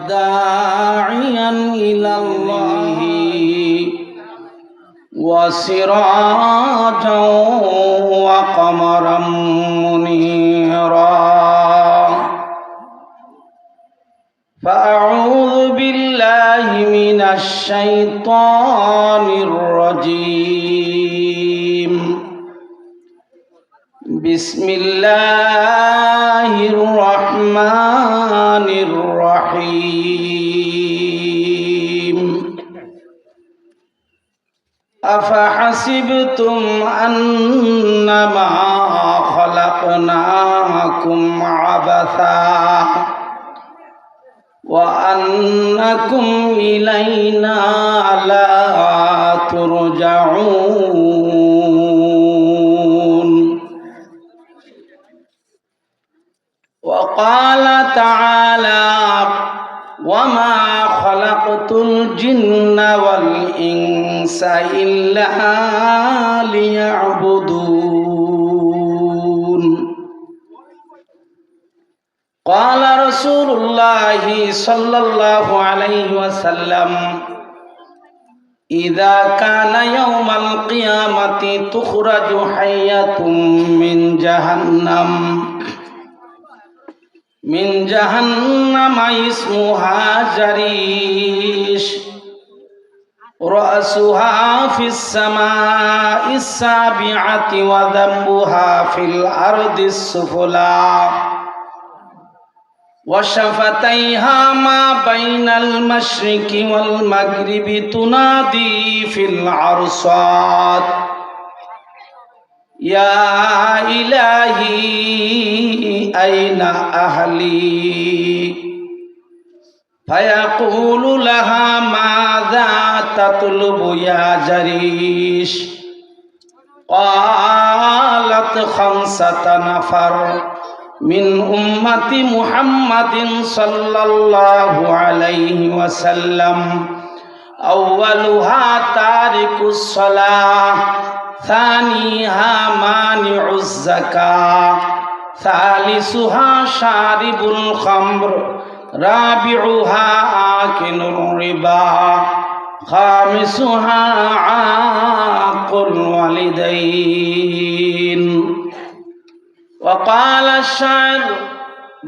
داعيا إلى الله وسراجا وقمرا منيرا فأعوذ بالله من الشيطان الرجيم بسم الله الرحمن الرحيم أفحسبتم أنما خلقناكم عبثا وأنكم إلينا لا ترجعون وقال تعالى وما خلقت الجن والإنس إلا ليعبدون قال رسول الله صلى الله عليه وسلم إذا كان يوم القيامة تخرج حية من جهنم اسمها جريش رأسها في السماء السابعة وذنبها في الأرض السفلى وشفتيها ما بين المشرق والمغرب تنادي في العرصات يا إلهي أين أهلي فيقول لها ماذا تطلب يا جريش قالت 5 نفر من أمة محمد صلى الله عليه وسلم أولها تارك الصلاة ثانيها مانع الزكاة ثالثها شارب الخمر رابعها آكل الربا خامسها عاق الوالدين وقال الشاعر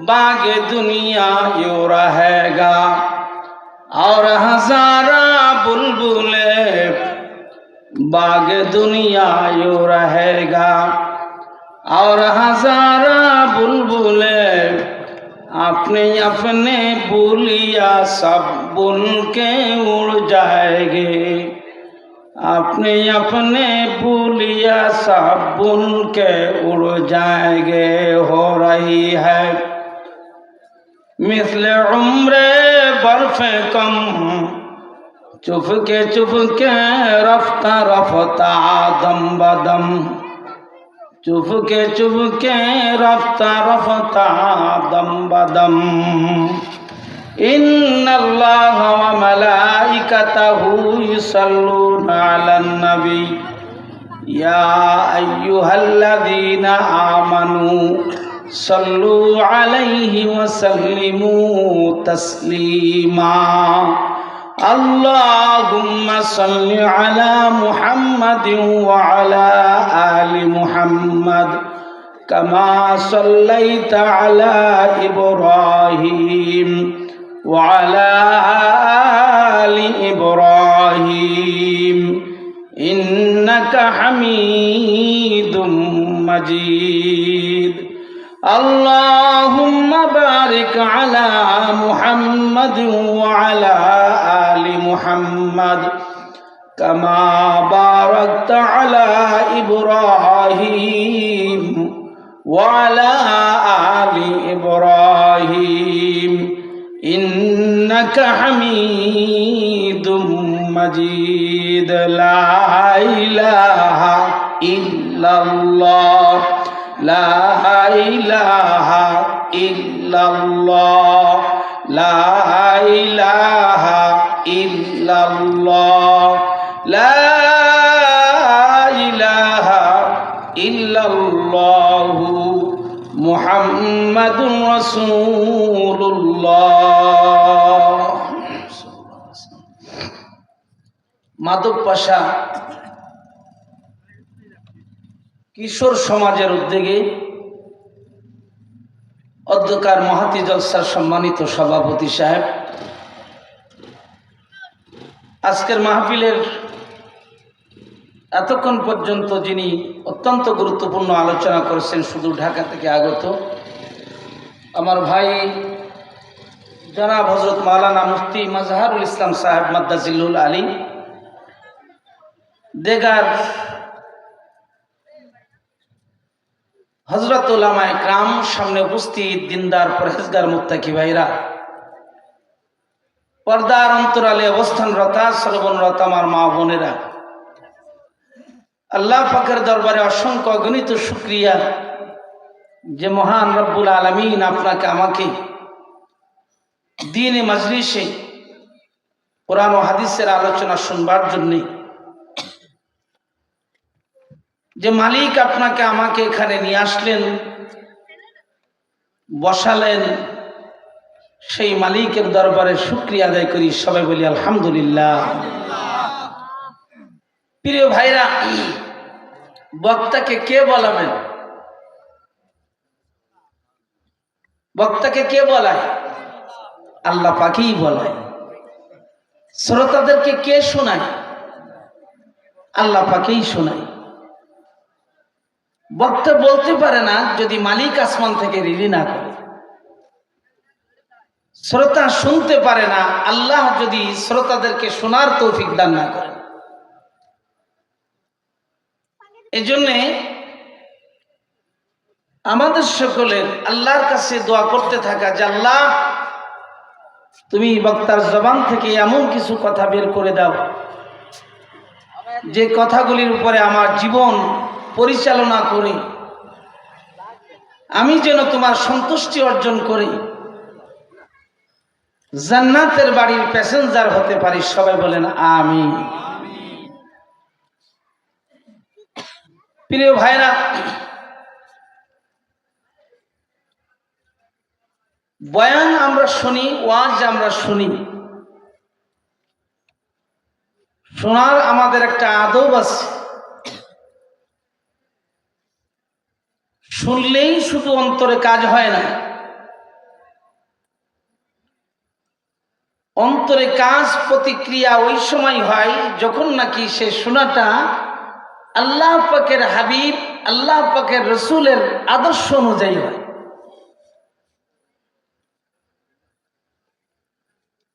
बाग दुनिया यूं रहेगा और हजारा बुलबुले बाग दुनिया यूं रहेगा और हजारा बुलबुले अपने अपने बोलिया सब बुन के उड़ जाएंगे अपने अपने बोलिया सब बुन के उड़ जाएंगे हो रही है मिस्ल उम्रे बर्फ कम चुपके रफ्ता रफ्ता दम बदम चुपके रफ्ता रफ्ता दम बदम इन्नल्लाह व मलाइकतहु युसल्लूना अलन नबी या अय्युहल्लज़ीना आमनू सल्लू अलैहि व सल्लिमू तस्लीमा अल्लाहुम्मा सल्लि अला मुहम्मदिन व अला आलि मुहम्मद कमा सल्लैता अला इब्राहीम وعلى آل إبراهيم إنك حميد مجيد اللهم بارك على محمد وعلى آل محمد كما باركت على إبراهيم وعلى آل إبراهيم إنك حميد مجيد لا إله إلا الله لا إله إلا الله لا إله إلا الله لا إله إلا الله محمد رسول الله মাধব পাশা কিশোর সমাজের উদ্যোগে অধ্যকার মহাতি জলসার সম্মানিত সভাপতি সাহেব, আজকের মাহফিলের এতক্ষণ পর্যন্ত যিনি অত্যন্ত গুরুত্বপূর্ণ আলোচনা করেছেন শুধু ঢাকা থেকে আগত আমার ভাই জনাব হযরত মাওলানা মুফতি মাজহারুল ইসলাম সাহেব মাদ্দাজিল্লুল আলী, দেগার হযরত উলামায়ে ইকরাম, সামনে উপস্থিত দিনদার পরহেজগার মুত্তাকি ভাইরা, পর্দার অন্তরালে অবস্থানরতা শ্রবণরত আমার মা বোনেরা, আল্লাহ পাকের দরবারে অসংখ্য অগণিত শুকরিয়া যে মহান রব্বুল আলামিন আপনাকে আমাকে দ্বীনে মজলিসে কোরআন ও হাদিসের আলোচনা শুনবার জন্যে, যে মালিক আপনাকে আমাকে এখানে নিয়ে আসলেন, বসালেন, সেই মালিকের দরবারে শুকরিয়া আদায় করি। সবাই বলি আলহামদুলিল্লাহ। প্রিয় ভাইরা, বক্তাকে কে বলাবেন? বক্তাকে কে বলায়? আল্লাহ পাকই বলায়। শ্রোতাদেরকে কে শোনায়? আল্লাহ পাকই শোনায়। বক্তা বলতে পারে না যদি মালিক আসমান থেকে রিলি না করে। শ্রোতা শুনতে পারে না আল্লাহ যদি শ্রোতাদেরকে শোনার তৌফিক দান না করে। এজন্যে আমাদের সকলের আল্লাহর কাছে দোয়া করতে থাকা যে আল্লাহ, তুমি বক্তার জবান থেকে এমন কিছু কথা বের করে দাও যে কথাগুলির উপরে আমার জীবন পরিচালনা করে আমি যেন তোমার সন্তুষ্টি অর্জন করি, জান্নাতের বাড়ির প্যাসেঞ্জার হতে পারি। সবাই বলেন আমিন। প্রিয় ভাইরা, বয়ান আমরা শুনি, ওয়াজ আমরা শুনি, শোনার আমাদের একটা আদব আছে। শুনলেই শুধু অন্তরে কাজ হয় না, অন্তরে কাজ প্রতিক্রিয়া ওই সময় হয় যখন নাকি সে শোনাটা আল্লাহ পাকের হাবিব, আল্লাহ পাকের রসুলের আদর্শ অনুযায়ী হয়।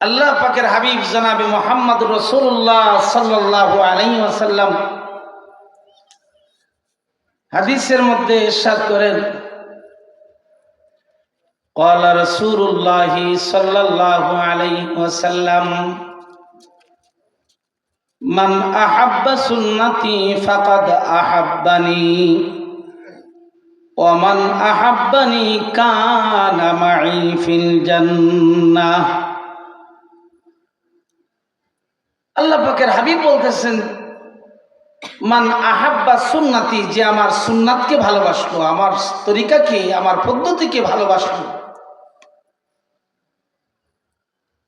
আল্লাহ পাকের হাবিব জনাবে মুহাম্মদ রাসূলুল্লাহ সাল্লাল্লাহু আলাইহি ওয়াসাল্লাম হাদিসের মধ্যে ইরশাদ করেন, قال رسول الله صلى الله عليه وسلم من أحب سنتي فقد أحبني ومن أحبني كان معي في الجنة। আল্লাহ পাকের হাবিব বলতেছেন, মান আহাব্বা সুন্নতি, যে আমার সুন্নাতকে ভালোবাসলো, আমার তরিকাকে, আমার পদ্ধতিকে ভালোবাসলো,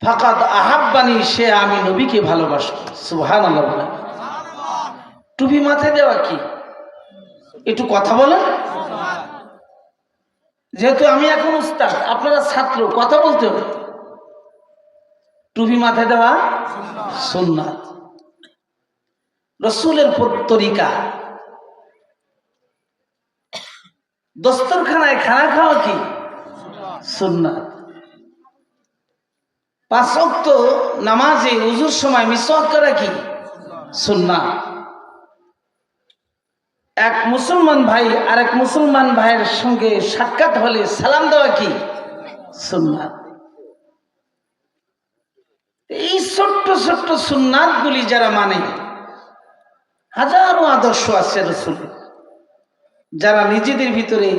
ফাকাদ আহাব্বানি, সে আমি নবীকে ভালোবাসলো। সুবহানাল্লাহ। টুপি মাথায় দেওয়া কি? একটু কথা বলেন। যেহেতু আমি এখন উস্তাদ, আপনারা ছাত্র, কথা বলতে হবে। টুপি মাথায় দেওয়া সুন্নাত, রসুলের তরিকা। দস্তরখানায় খানা খাওয়া কি? সুন্নাত। 5 ওয়াক্ত নামাজে ওযুর সময় মিসওয়াক করা কি? সুন্নাত। এক মুসলমান ভাই আরেক মুসলমান ভাইয়ের সঙ্গে সাক্ষাৎ হলে সালাম দেওয়া কি? সুন্নাত। এই ছোট্ট ছোট্ট সুন্নাতগুলি যারা মানে, হাজারো আদর্শ আছে রাসূলের, যারা নিজেদের ভিতরে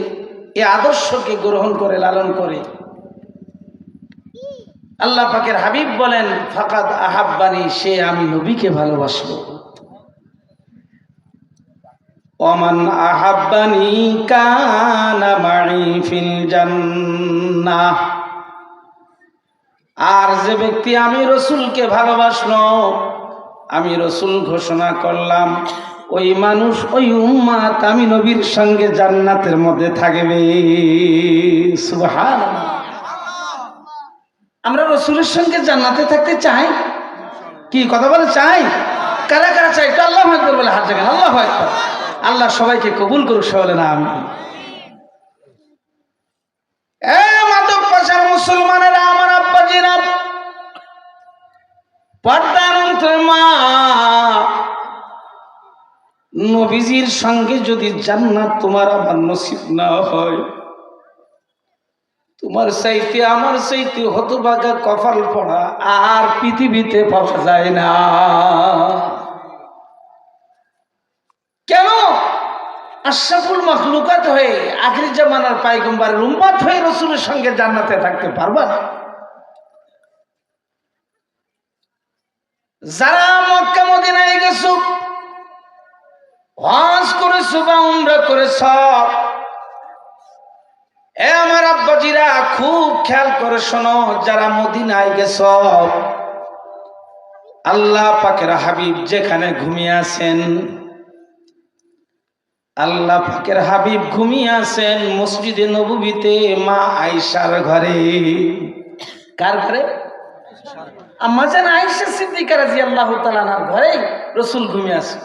এই আদর্শকে গ্রহণ করে, লালন করে, আল্লাহ পাকের হাবিব বলেন, ফাকাদ আহাব্বানি, সে আমি নবীকে ভালোবাসলো। ওমান আহাব্বানি কানা মাই ফিল জান্নাহ, আর যে ব্যক্তি আমি রসুলকে ভালোবাসলো, আমি রসুল ঘোষণা করলাম ওই মানুষ ওই উম্মাত আমি নবীর সঙ্গে জান্নাতের মধ্যে থাকবে। সুবহানাল্লাহ। আমরা রসুলের সঙ্গে জান্নাতে থাকতে চাই কি? কথা বলে চাই? কারা কারা চাই? তো আল্লাহু আকবার বলে হাত জাগান। আল্লাহু আকবার। আল্লাহ সবাইকে কবুল করুক, সবাই না আমি। মাদক পাশার মুসলমানেরা, আমার আব্বাজিরা, পর্দার অন্তর মা, নবীজির সঙ্গে যদি জান্নাত তোমার আমার নসিব না হয়, তোমার চাইতে আমার চাইতে হতভাগা কপাল পড়া আর পৃথিবীতে পাওয়া যায় না। কেন? আশরাফুল মাখলুকাত হয়ে আখির জামানার পায়গম্বরের উম্মত হয়ে রসুলের সঙ্গে জান্নাতে থাকতে পারবা না। যারা মক্কা মদিনায় গেছো, হজ করেছো বা উমরা করেছো, আমার আব্বাজিরা খুব খেয়াল করে শোনো, যারা মদিনায় গেছো, আল্লাহ পাকের হাবিব যেখানে ঘুমিয়ে আছেন, আল্লাহ পাকের হাবিব ঘুমিয়ে আছেন মসজিদে নববীতে মা আয়েশার ঘরে। কার ঘরে? আম্মা জান আয়েশা সিদ্দিকা রাদিয়াল্লাহু তাআলা আনহার ঘরে রাসূল ঘুমিয়ে আছেন।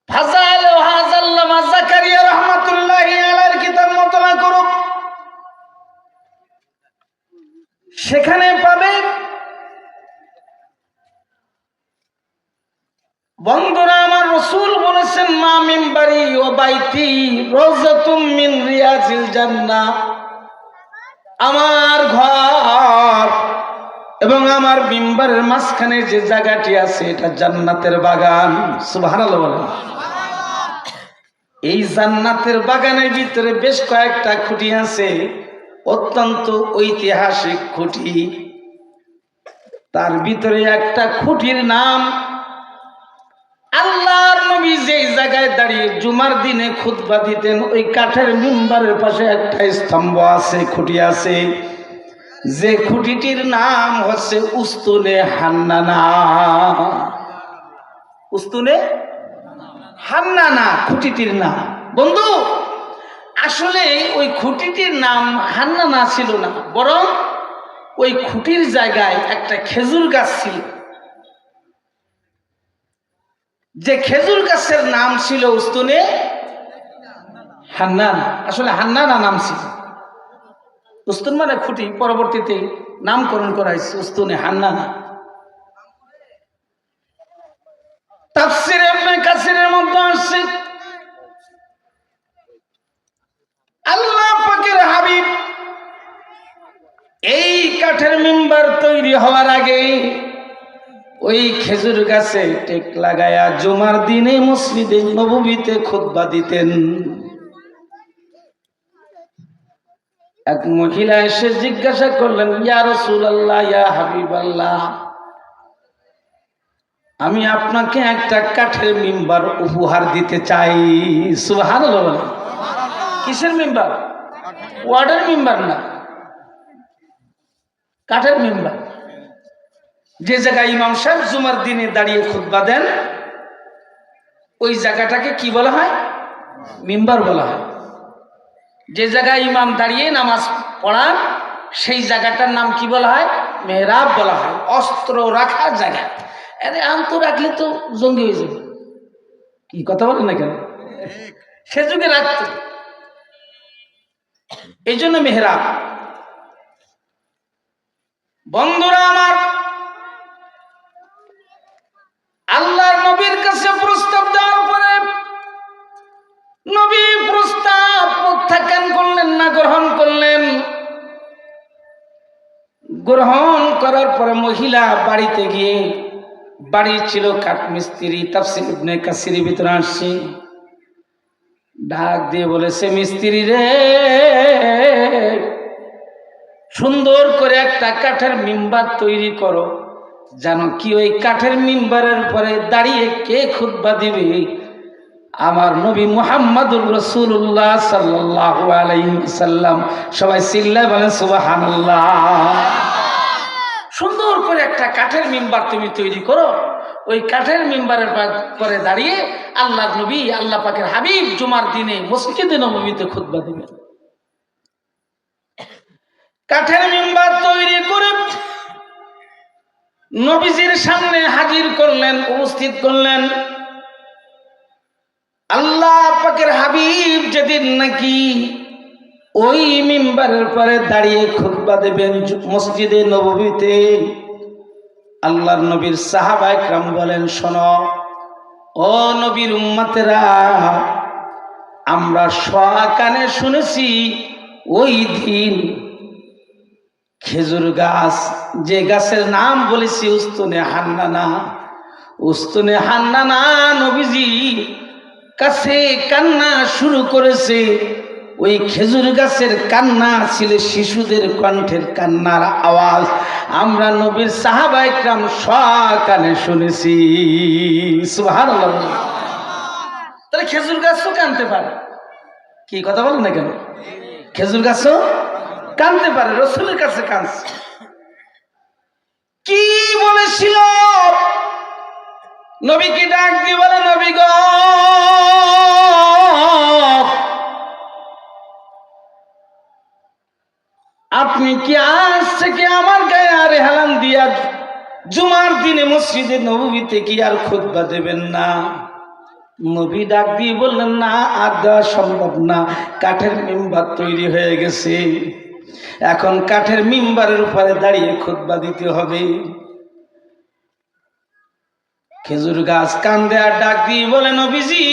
ফাজাল ও হাজাল্লামা জাকারিয়া রাহমাতুল্লাহি আলাইহির কিতাব মোতালা করুক, সেখানে পাবে বন্ধুরা আমার রাসূল বলেছেন, মা মিম্বারি ও বাইতি রাওযাতুম মিন রিয়াজিল জান্নাহ, আমার ঘর এবং আমার মিম্বারের মাঝখানে যে জায়গাটি আছে এটা জান্নাতের বাগান। সুবহানাল্লাহ বলেন। এই জান্নাতের বাগানের ভিতরে বেশ কয়েকটা খুঁটি আছে, অত্যন্ত ঐতিহাসিক খুঁটি। তার ভিতরে একটা খুঁটির নাম, আল্লাহর নবী যেই জায়গায় দাঁড়িয়ে জুমার দিনে খুতবা দিতেন, ওই কাঠের মিম্বারের পাশে একটা স্তম্ভ আছে, খুঁটি আছে, যে খুঁটিটির নাম হচ্ছে উস্তুনে হান্নানা। উস্তুনে হান্নানা খুঁটিটির নাম। বন্ধু, আসলে ওই খুঁটিটির নাম হান্নানা ছিল না, বরং ওই খুঁটির জায়গায় একটা খেজুর গাছ ছিল, যে খেজুর গাছের নাম ছিল উস্তুনে হান্নানা। আসলে হান্নানা নাম ছিল, উস্তুন মানে খুঁটি, পরবর্তীতে নামকরণ করা হয়েছে উস্তুনে হান্নানা। তাফসীরে ইবনে কাসিরের মধ্যে আসছে, আল্লাহ পাকের হাবিব এই কাঠের মিম্বার তৈরি হওয়ার আগে ওই খেজুর গাছে টেক লাগায়া জুমার দিনে মসজিদে নববীতে খুতবা দিতেন। এক মহিলা এসে জিজ্ঞাসা করলেন, ইয়া রাসূলুল্লাহ, ইয়া হাবিবাল্লাহ, আমি আপনাকে একটা কাঠের মিম্বার উপহার দিতে চাই। সুবহানাল্লাহ বলেন। কিসের মিম্বার? ওয়ার্ডের মিম্বার না, কাঠের মিম্বার। যে জায়গায় ইমাম সাহেব জুমার দিনে দাঁড়িয়ে খুতবা দেন, ওই জায়গাটাকে কি বলা হয়? মিম্বার বলা হয়। যে জায়গায় ইমাম দাঁড়িয়ে নামাজ পড়ান, সেই জায়গাটার নাম কি বলা হয়? মেহরাব বলা হয়। অস্ত্র রাখার জায়গা। আরে আন্ত রাখলে তো জঙ্গি হয়ে যাবে, কি কথা বলেন না কেন? সে যুগে রাখত, এই জন্য মেহরাব। বন্ধুরা আমার, আল্লাহর নবীর কাছে প্রস্তাব দেওয়ার পরে নবী প্রস্তাব প্রত্যাখ্যান করলেন না, গ্রহণ করলেন। গ্রহণ করার পরে মহিলা বাড়িতে গিয়ে, বাড়ি ছিল কাঠমিস্ত্রি, তাফসীর ইবনে কাসিরের ভিতরে আসছে, ডাক দিয়ে বলেছে, মিস্ত্রি রে, সুন্দর করে একটা কাঠের মিম্বার তৈরি করো। জানো কি ওই কাঠের মিম্বারের উপরে দাঁড়িয়ে কে খুতবা দিবে? আমার নবী মুহাম্মদুর রাসূলুল্লাহ সাল্লাল্লাহু আলাইহি ওয়াসাল্লাম। সবাই চিল্লায় বলেন সুবহানাল্লাহ। সুন্দর করে একটা কাঠের মিম্বার তুমি তৈরি করো, ওই কাঠের মিম্বারের পরে দাঁড়িয়ে আল্লাহর নবী আল্লাহ পাকের হাবিব জুমার দিনে মসজিদে নববীতে খুতবা দিবেন। কাঠের মিম্বার তৈরি করে নবীজির সামনে হাজির করলেন, উপস্থিত করলেন। আল্লাহ পাকের হাবিব যেদিন নাকি ওই মিম্বারের পরে দাঁড়িয়ে খুতবা দেবেন মসজিদে নববীতে, আল্লাহর নবীর সাহাবা ইকরাম বলেন, শোনো ও নবীর উম্মতেরা, আমরা সকানে শুনেছি ওই দিন খেজুর গাছ, যে গাছের নাম বলেছি উস্তুনে হান্নানা, উস্তুনে হান্নানা নবীজি কাছে কান্না শুরু করেছে। ওই খেজুর গাছের কান্না ছিল শিশুদের কণ্ঠের কান্নার আওয়াজ। আমরা নবীর সাহাবা ইকরাম সকানে শুনেছি। সুবহানাল্লাহ। তাহলে খেজুর গাছও কানতে পারে, কি কথা বলেন না কেন? খেজুর গাছও কানতে পারে, রসুলের কাছে কানছে। কি বলেছিল? নবীকে ডাক দিয়ে বলে, নবী গো, আপনি কি আজ থেকে আমার গায়ে আর হেলান দিয়া জুমার দিনে মসজিদে নববীতে কি আর খুতবা দেবেন না? নবী ডাক দিয়ে বললেন, না, আর দেওয়া সম্ভব না, কাঠের মিম্বার তৈরি হয়ে গেছে, এখন কাঠের মিম্বারের উপরে দাঁড়িয়ে খুতবা দিতে হবে। খেজুর গাছ কান্দে আর ডাক দিয়ে বলে, নবীজি,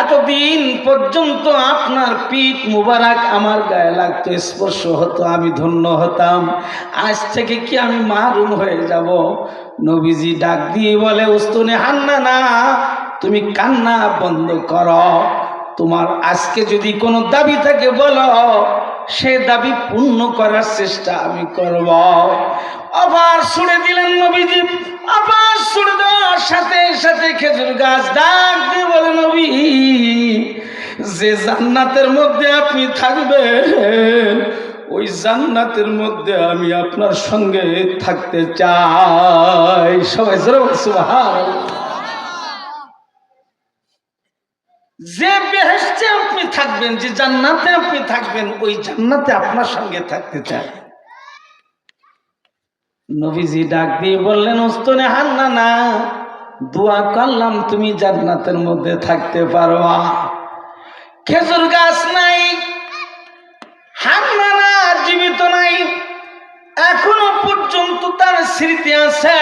এতদিন পর্যন্ত আপনার পিঠ মুবারক আমার গায়ে লাগতো, স্পর্শ হতো, আমি ধন্য হতাম, আজ থেকে কি আমি মাহরুম হয়ে যাব? নবীজি ডাক দিয়ে বলে, উস্তুনে হান্নানা, তুমি কান্না বন্ধ করো, তোমার আজকে যদি কোনো দাবি থাকে বলো, সে দাবি পূর্ণ করার চেষ্টা আমি করব। আবার ছুড়ে দিলেন নবীজি, আবার ছুড়ে দেওয়ার সাথে সাথে খেজুর গাছ ডাক দিয়ে বলে, নবী, যে জান্নাতের মধ্যে আপনি থাকবেন, ওই জান্নাতের মধ্যে আমি আপনার সঙ্গে থাকতে চাই। সবাই সুবহানাল্লাহ। যে বেহেশতে আপনি থাকবেন, যে জান্নাতে আপনি থাকবেন, ওই জান্নাতে আপনার সঙ্গে থাকতে চাই। নবীজি ডাক দিয়ে বললেন, উস্তুনে হান্নানা, দোয়া করলাম তুমি জান্নাতের মধ্যে থাকতে পারবা। খেজুর গাছ নাই, হান্নানা জীবিত নাই, এখনো পর্যন্ত তার স্মৃতি আছে।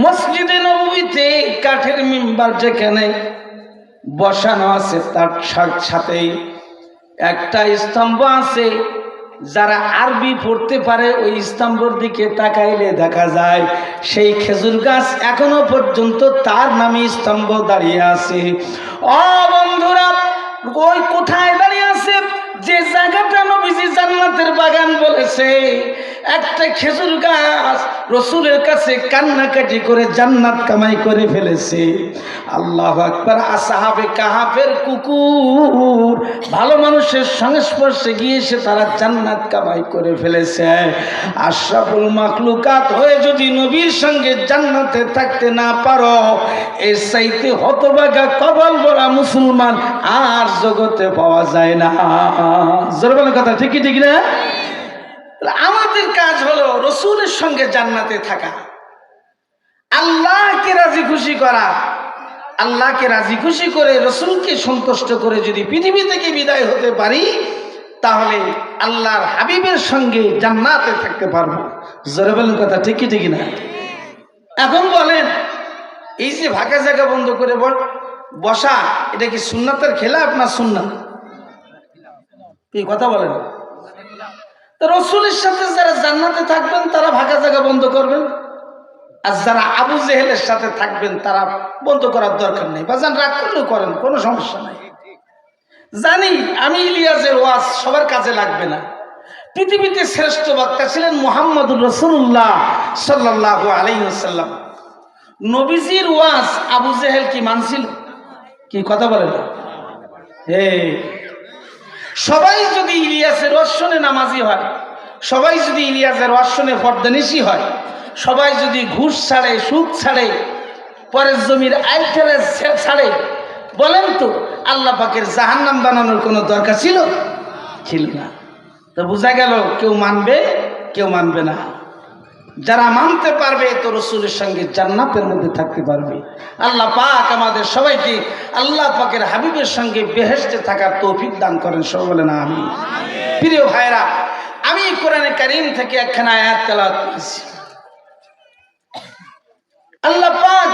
মসজিদে নববীতে কাঠের মিম্বার যেখানে বসানো আছে, তার সাথে একটা স্তম্ভ আছে। যারা আরবি পড়তে পারে ওই স্তম্ভের দিকে তাকাইলে দেখা যায় সেই খেজুর গাছ এখনো পর্যন্ত তার নামে স্তম্ভ দাঁড়িয়ে আছে। ও বন্ধুরা, ওই কোথায় দাঁড়িয়ে আছে? যে জায়গাটা নবীজি জান্নাতের বাগান বলেছে, একটা খেজুর গাছ রসুলের কাছে কান্নাকাটি করে জান্নাত কামাই করে ফেলেছে। আল্লাহু আকবার। আসহাবে কাহাফের কুকুর ভালো মানুষের সংস্পর্শে গিয়ে সে তারা জান্নাত কামাই করে ফেলেছে। আশরাফুল মাখলুকাত হয়ে যদি নবীর সঙ্গে জান্নাতে থাকতে না পারো, এর চাইতে হতভাগা কবল বলা মুসলমান আর জগতে পাওয়া যায় না। জোরবান কথা, ঠিকই ঠিক না? আমাদের কাজ হলো রসুলের সঙ্গে জান্নাতে থাকা, আল্লাহকে রাজি খুশি করা। আল্লাহকে রাজি খুশি করে রসুলকে সন্তুষ্ট করে যদি পৃথিবী থেকে বিদায় হতে পারি, তাহলে আল্লাহর হাবিবের সঙ্গে জান্নাতে থাকতে পারবো। জোরে বলেন কথা, ঠিকই ঠিক না? এখন বলেন, এই যে ফাঁকা জায়গা বন্ধ করে বসা, এটা কি সুন্নাতের খেলাফ না সুন্নাত? কি কথা বলেন? রসুলের সাথে যারা জান্নাতে থাকবেন তারা ফাঁকা জায়গা বন্ধ করবেন, আর যারা আবু জেহেলের সাথে থাকবেন তারা বন্ধ করার দরকার নেই। বাজান রাগ করলেও করেন, কোনো সমস্যা নাই। জানি আমি ইলিয়াসের ওয়াজ সবার কাজে লাগবে না। পৃথিবীতে শ্রেষ্ঠ বক্তা ছিলেন মুহাম্মদুর রাসূলুল্লাহ সাল্লাল্লাহু আলাইহি ওয়াসাল্লাম। নবীজির ওয়াজ আবু জেহেল কি মানছিল? কি কথা বলেন? সবাই যদি ইলিয়াসের ওয়াজ শুনে নামাজি হয়, সবাই যদি ইলিয়াসের ওয়াজ শুনে পর্দানিশী হয়, সবাই যদি ঘুষ ছাড়ে, সুদ ছাড়ে, পরের জমির আইলটারে ছাড়ে, বলেন তো আল্লাহ পাকের জাহান্নাম বানানোর কোনো দরকার ছিল? ছিল না। তো বোঝা গেল কেউ মানবে, কেউ মানবে না। যারা মানতে পারবে তো রসুলের সঙ্গে জান্নাতের মধ্যে থাকতে পারবে। আল্লাহ পাক আমাদের সবাইকে আল্লাহ পাকের হাবিবের সঙ্গে বেহেশতে থাকার তৌফিক দান করেন, সবাই বলেন আমিন। প্রিয় ভাইরা, আমি কোরআনে কারীম থেকে একখানা আয়াত তেলাওয়াত করেছি। আল্লাহ পাক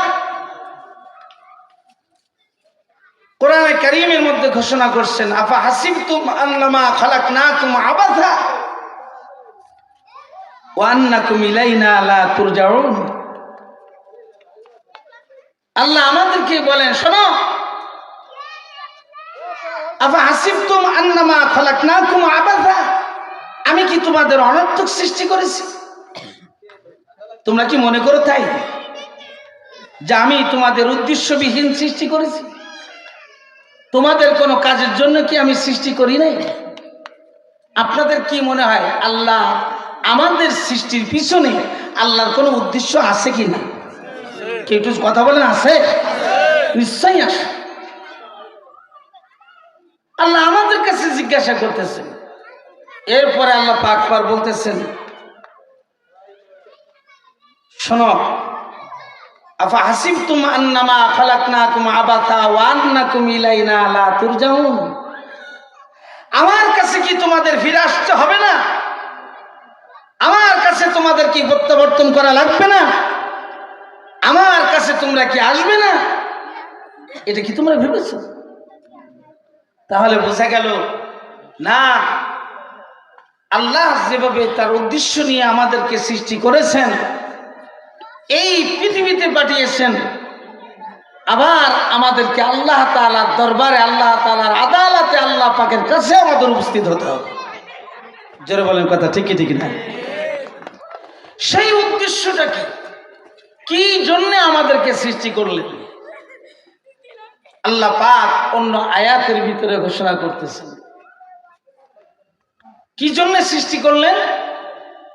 কোরআনে কারীমের মধ্যে ঘোষণা করছেন, আফা হাসিবতুম আন্নামা খালাকনাকুম আবাসা ওয়া আন্নাকুম ইলাইনা লা তুরজাউন। আল্লাহ আমাদেরকে বলেন, শোনো, আফা হাসিবতুম আন্নামা খালাকনাকুম আবাসা, আমি কি তোমাদের অনর্থক সৃষ্টি করেছি? তোমরা কি মনে করো তাই যে আমি তোমাদের উদ্দেশ্যবিহীন সৃষ্টি করেছি? তোমাদের কোনো কাজের জন্য কি আমি সৃষ্টি করি নাই? আপনাদের কি মনে হয় আল্লাহ আমাদের সৃষ্টির পিছনে আল্লাহর কোনো উদ্দেশ্য আছে কি না? কেউ একটু কথা বলেন, আছে? নিশ্চয়ই আছে। আল্লাহ আমাদের কাছে জিজ্ঞাসা করতেছেন। এরপরে আল্লাহ পাক পার বলতেছেন, শোনো, আফা হাসিবতুম আন্নামা খালাকনাকুম আবাসা ওয়া আন্নাকুম ইলাইনা লা তুরজাউন। আমার কাছে কি তোমাদের ফিরে আসতে হবে না? আমার কাছে তোমাদের কি প্রত্যাবর্তন করা লাগবে না? আমার কাছে তোমরা কি আসবে না? এটা কি তোমরা ভেবেছো? তাহলে বোঝা গেল না, আল্লাহ যেভাবে তার উদ্দেশ্য নিয়ে আমাদেরকে সৃষ্টি করেছেন, এই পৃথিবীতে পাঠিয়েছেন, আবার আমাদেরকে আল্লাহ তাআলার দরবারে, আল্লাহ তাআলার আদালতে, আল্লাহ পাকের কাছে আমাদের উপস্থিত হতে হবে। জোরে বলেন কথা, ঠিক কি ঠিক না? সেই উদ্দেশ্যটা কি? কি জন্য আমাদেরকে সৃষ্টি করলেন? আল্লাহ পাক অন্য আয়াতের ভিতরে ঘোষণা করতেছেন কি জন্য সৃষ্টি করলেন।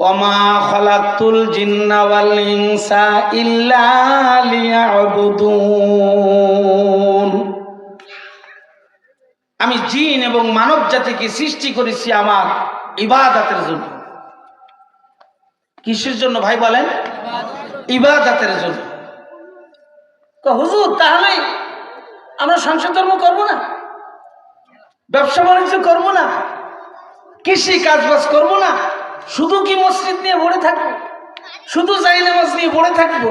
ওয়ামা খালাকতুল জিন্না ওয়াল ইনসা ইল্লা লিয়াবুদুন। আমি জিন এবং মানব জাতিকে সৃষ্টি করেছি আমার ইবাদতের জন্য। কিসের জন্য ভাই বলেন? ইবাদতের জন্য। হুজুর, তাহলে আমরা সংসার ধর্ম করবো না, ব্যবসা বাণিজ্য করবো না, কৃষি কাজবাজ করবো না, শুধু কি মসজিদ নিয়ে পড়ে থাকবো, শুধু জাই নামাজ নিয়ে পড়ে থাকবো,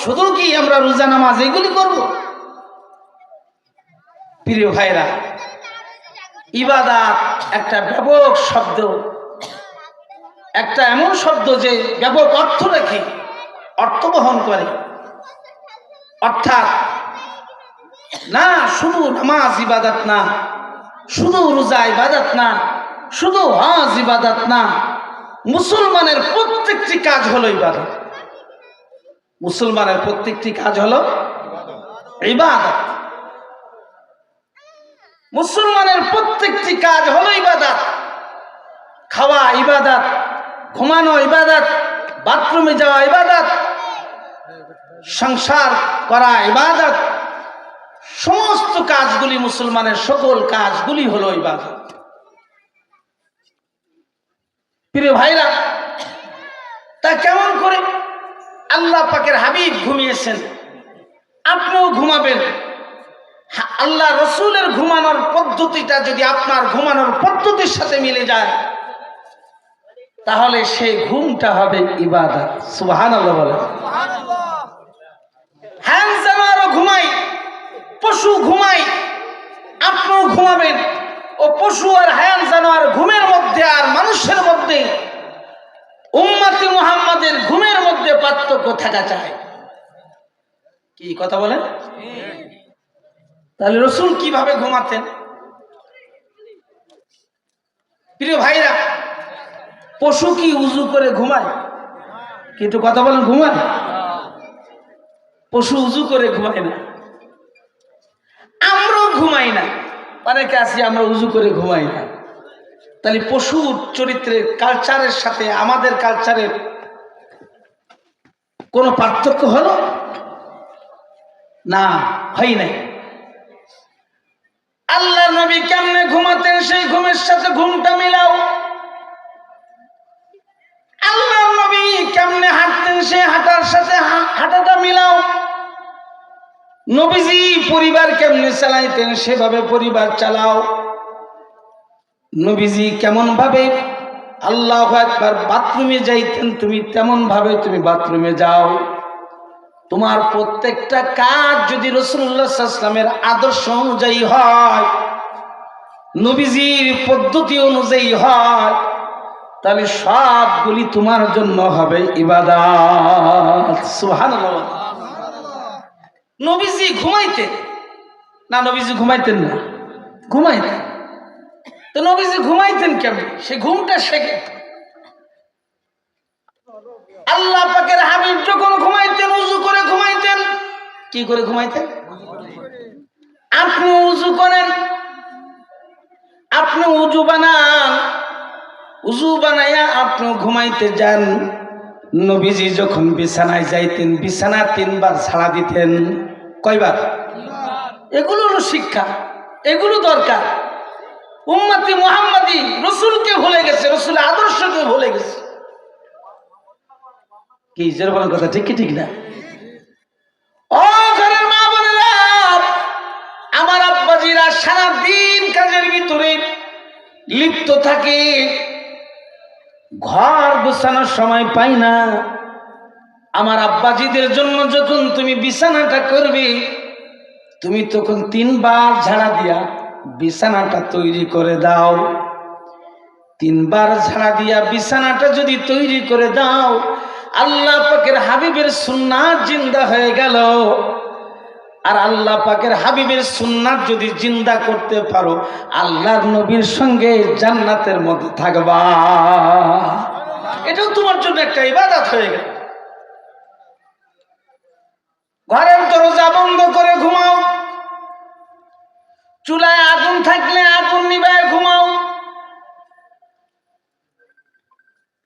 শুধু কি আমরা রোজা নামাজ এগুলি করব? প্রিয় ভাইরা, ইবাদত একটা ব্যাপক শব্দ, একটা এমন শব্দ যে ব্যাপক অর্থ রাখে, অর্থ বহন করে। অর্থাৎ না শুধু নামাজ ইবাদত না, শুধু রোজা ইবাদত না, শুধু হজ ইবাদত না, মুসলমানের প্রত্যেকটি কাজ হলো ইবাদত। মুসলমানের প্রত্যেকটি কাজ হলো ইবাদত। মুসলমানের প্রত্যেকটি কাজ হলো ইবাদত। খাওয়া ইবাদত, ঘুমানো ইবাদত, বাথরুমে যাওয়া ইবাদত, সংসার করা ইবাদত, সমস্ত কাজগুলি, মুসলমানের সকল কাজগুলি হলো ইবাদত। প্রিয় ভাইরা, তা কেমন করে? আল্লাহ পাকের হাবিব ঘুমিয়েছেন, আপনিও ঘুমাবেন। আল্লাহ রসুলের ঘুমানোর পদ্ধতিটা যদি আপনার ঘুমানোর পদ্ধতির সাথে মিলে যায়, তাহলে সেই ঘুমটা হবে ইবাদত। সুবহানাল্লাহ বলেন। হ্যাঁ, জানোয়ারও ঘুমাই, পশু ঘুমাই, আপনিও ঘুমাবেন। ও পশু আর হায়ান জানোয়ার ঘুমের মধ্যে আর মানুষের মধ্যে, উম্মতি মুহাম্মাদের ঘুমের মধ্যে পার্থক্য থাকা চাই। কি কথা বলেন? তাহলে রসুল কিভাবে ঘুমাতেন? প্রিয় ভাইরা, পশু কি উজু করে ঘুমায়? কিন্তু কথা বলেন, ঘুমায়? পশু উজু করে ঘুমায় না। আমরাও ঘুমাই না, অনেকে আছি আমরা উজু করে ঘুমাই না। তাহলে পশুর চরিত্রের কালচারের সাথে আমাদের কালচারের কোনো পার্থক্য হলো না? হয় নাই। আল্লাহর নবী কেমনে ঘুমাতেন সেই ঘুমের সাথে ঘুমটা মিলাও। আল্লাহর নবী কেমনে হাঁটতেন সেই হাঁটার সাথে হাঁটাটা মিলাও। নবীজি পরিবার কেমনে চালাইতেন সেভাবে পরিবার চালাও। নবীজি কেমন ভাবে আল্লাহু আকবার বাথরুমে যাইতেন তুমি তেমন ভাবে তুমি বাথরুমে যাও। তোমার প্রত্যেকটা কাজ যদি রাসূলুল্লাহ সাল্লাল্লাহু আলাইহি ওয়াসাল্লামের আদর্শ অনুযায়ী হয়, নবীজির পদ্ধতি অনুযায়ী হয়, তাহলে সবগুলি তোমার জন্য হবে ইবাদত। সুবহানাল্লাহ। নবীজি ঘুমাইতেন না? নবীজি ঘুমাইতেন না? ঘুমাইতেন। তো নবীজি ঘুমাইতেন কেমন? সে ঘুমটা শেখে। আল্লাহ পাকের হাবিব যখন ঘুমাইতেন উযু করে ঘুমাইতেন। কি করে ঘুমাইতেন? আপনি উযু করেন, আপনি উযু বানান, উযু বানাইয়া আপনি ঘুমাইতে যান। নবীজি যখন বিছানায় যাইতেন বিছানা 3 বার ছাড়া দিতেন। কয়বার? এগুলো হলো শিক্ষা, এগুলো দরকার। উম্মতি মুহাম্মাদি রাসূলকে ভুলে গেছে, রাসূলের আদর্শকে ভুলে গেছে। কি যেরকম কথা ঠিক কি ঠিক না? ও ঘরের মা বোনেরা, আমার আব্বাজিরা সারাদিন কাজের ভিতরে লিপ্ত থাকে, ঘর গোছানোর সময় পাই না। আমার আব্বাজিদের জন্য যখন তুমি বিছানাটা করবে, তুমি তখন 3 বার ঝাড়া দিয়া বিছানাটা তৈরি করে দাও। 3 বার ঝাড়া দিয়া বিছানাটা যদি তৈরি করে দাও, আল্লাহ পাকের হাবিবের সুন্নাত জিন্দা হয়ে গেল। আর আল্লাহ পাকের হাবিবের সুন্নাত যদি জিন্দা করতে পারো, আল্লাহর নবীর সঙ্গে জান্নাতের মধ্যে থাকবা। এটাও তোমার জন্য একটা ইবাদত হয়ে গেল। ঘরের দরজা বন্ধ করে ঘুমাও, চুলায় আগুন থাকলে আগুন নিভায় ঘুমাও।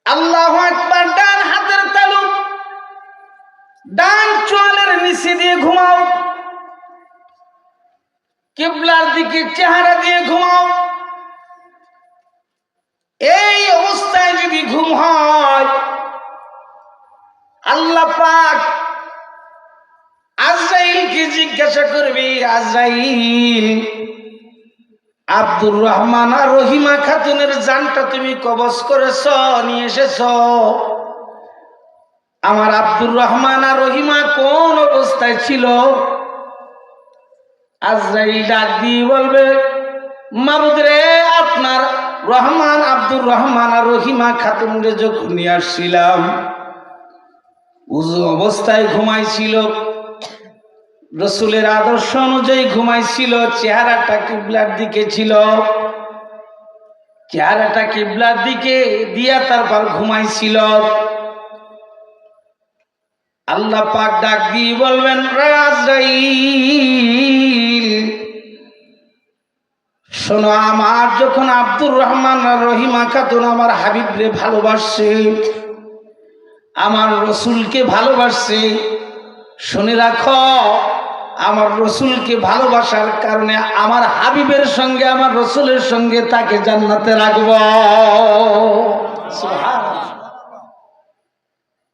আল্লাহু আকবার, ডান হাতের তালু ডান চোয়ালের নিচে দিয়ে ঘুমাও, কিবলার দিকে চেহারা দিয়ে ঘুমাও। এই অবস্থায় যদি ঘুম হয়, আল্লাহ পাক আজরাইলকে জিজ্ঞাসা করবে, আজরাইল, আব্দুর রহমান আর রহিমা খাতুনের জানটা তুমি কবজ করেছ, নিয়ে এসেছ। আমার আব্দুর রহমান আর রহিমা কোন অবস্থায় ছিল? আজরাইল ডাক দিয়ে বলবে, মাবুদ রে, আপনার রহমান, আব্দুর রহমান আর রহিমা খাতুনরে যখন নিয়ে আসছিলাম, উযু অবস্থায় ঘুমাইছিল, রাসূলের আদর্শ অনুযায়ী ঘুমাইছিল, চেহারাটা কিবলার দিকে ছিল, চেহারাটা কিবলার দিকে দিয়া তারপর ঘুমাইছিল। আল্লাহ পাক ডাক দিয়ে বলবেন, আজরাইল শোনো, আমার যখন আব্দুর রহমান আর রহিমা খাতুন আমার হাবিবরে ভালোবাসছে, আমার রসুলকে ভালোবাসছে, শুনে রাখো, আমার রসুলকে ভালোবাসার কারণে আমার হাবিবের সঙ্গে আমার রসুলের সঙ্গে তাকে জান্নাতে রাখব। সুবহানাল্লাহ।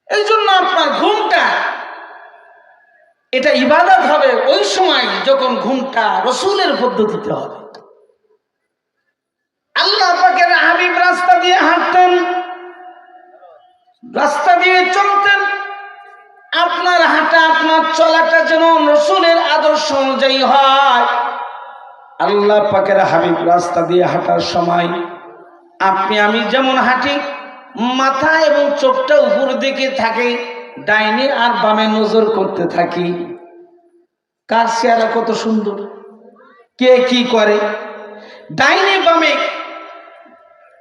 এই জন্য আপনার ঘুমটা এটা ইবাদত হবে ওই সময় যখন ঘুমটা রসুলের পদ্ধতিতে হবে। আল্লাহ পাকের হাবিব রাস্তা দিয়ে হাঁটতেন, রাস্তা দিয়ে চলতেন। আপনার হাঁটা, আপনার চলাটা যেন রসুলের আদর্শ অনুযায়ী হয়। আল্লাহ পাকের হাবিব রাস্তা দিয়ে হাঁটার সময় আপনি আমি যেমন হাঁটি, মাথা এবং চোখটা উপর দিকে থাকে, ডাইনে আর বামে নজর করতে থাকি, কার চেহারা কত সুন্দর, কে কি করে। ডাইনে বামে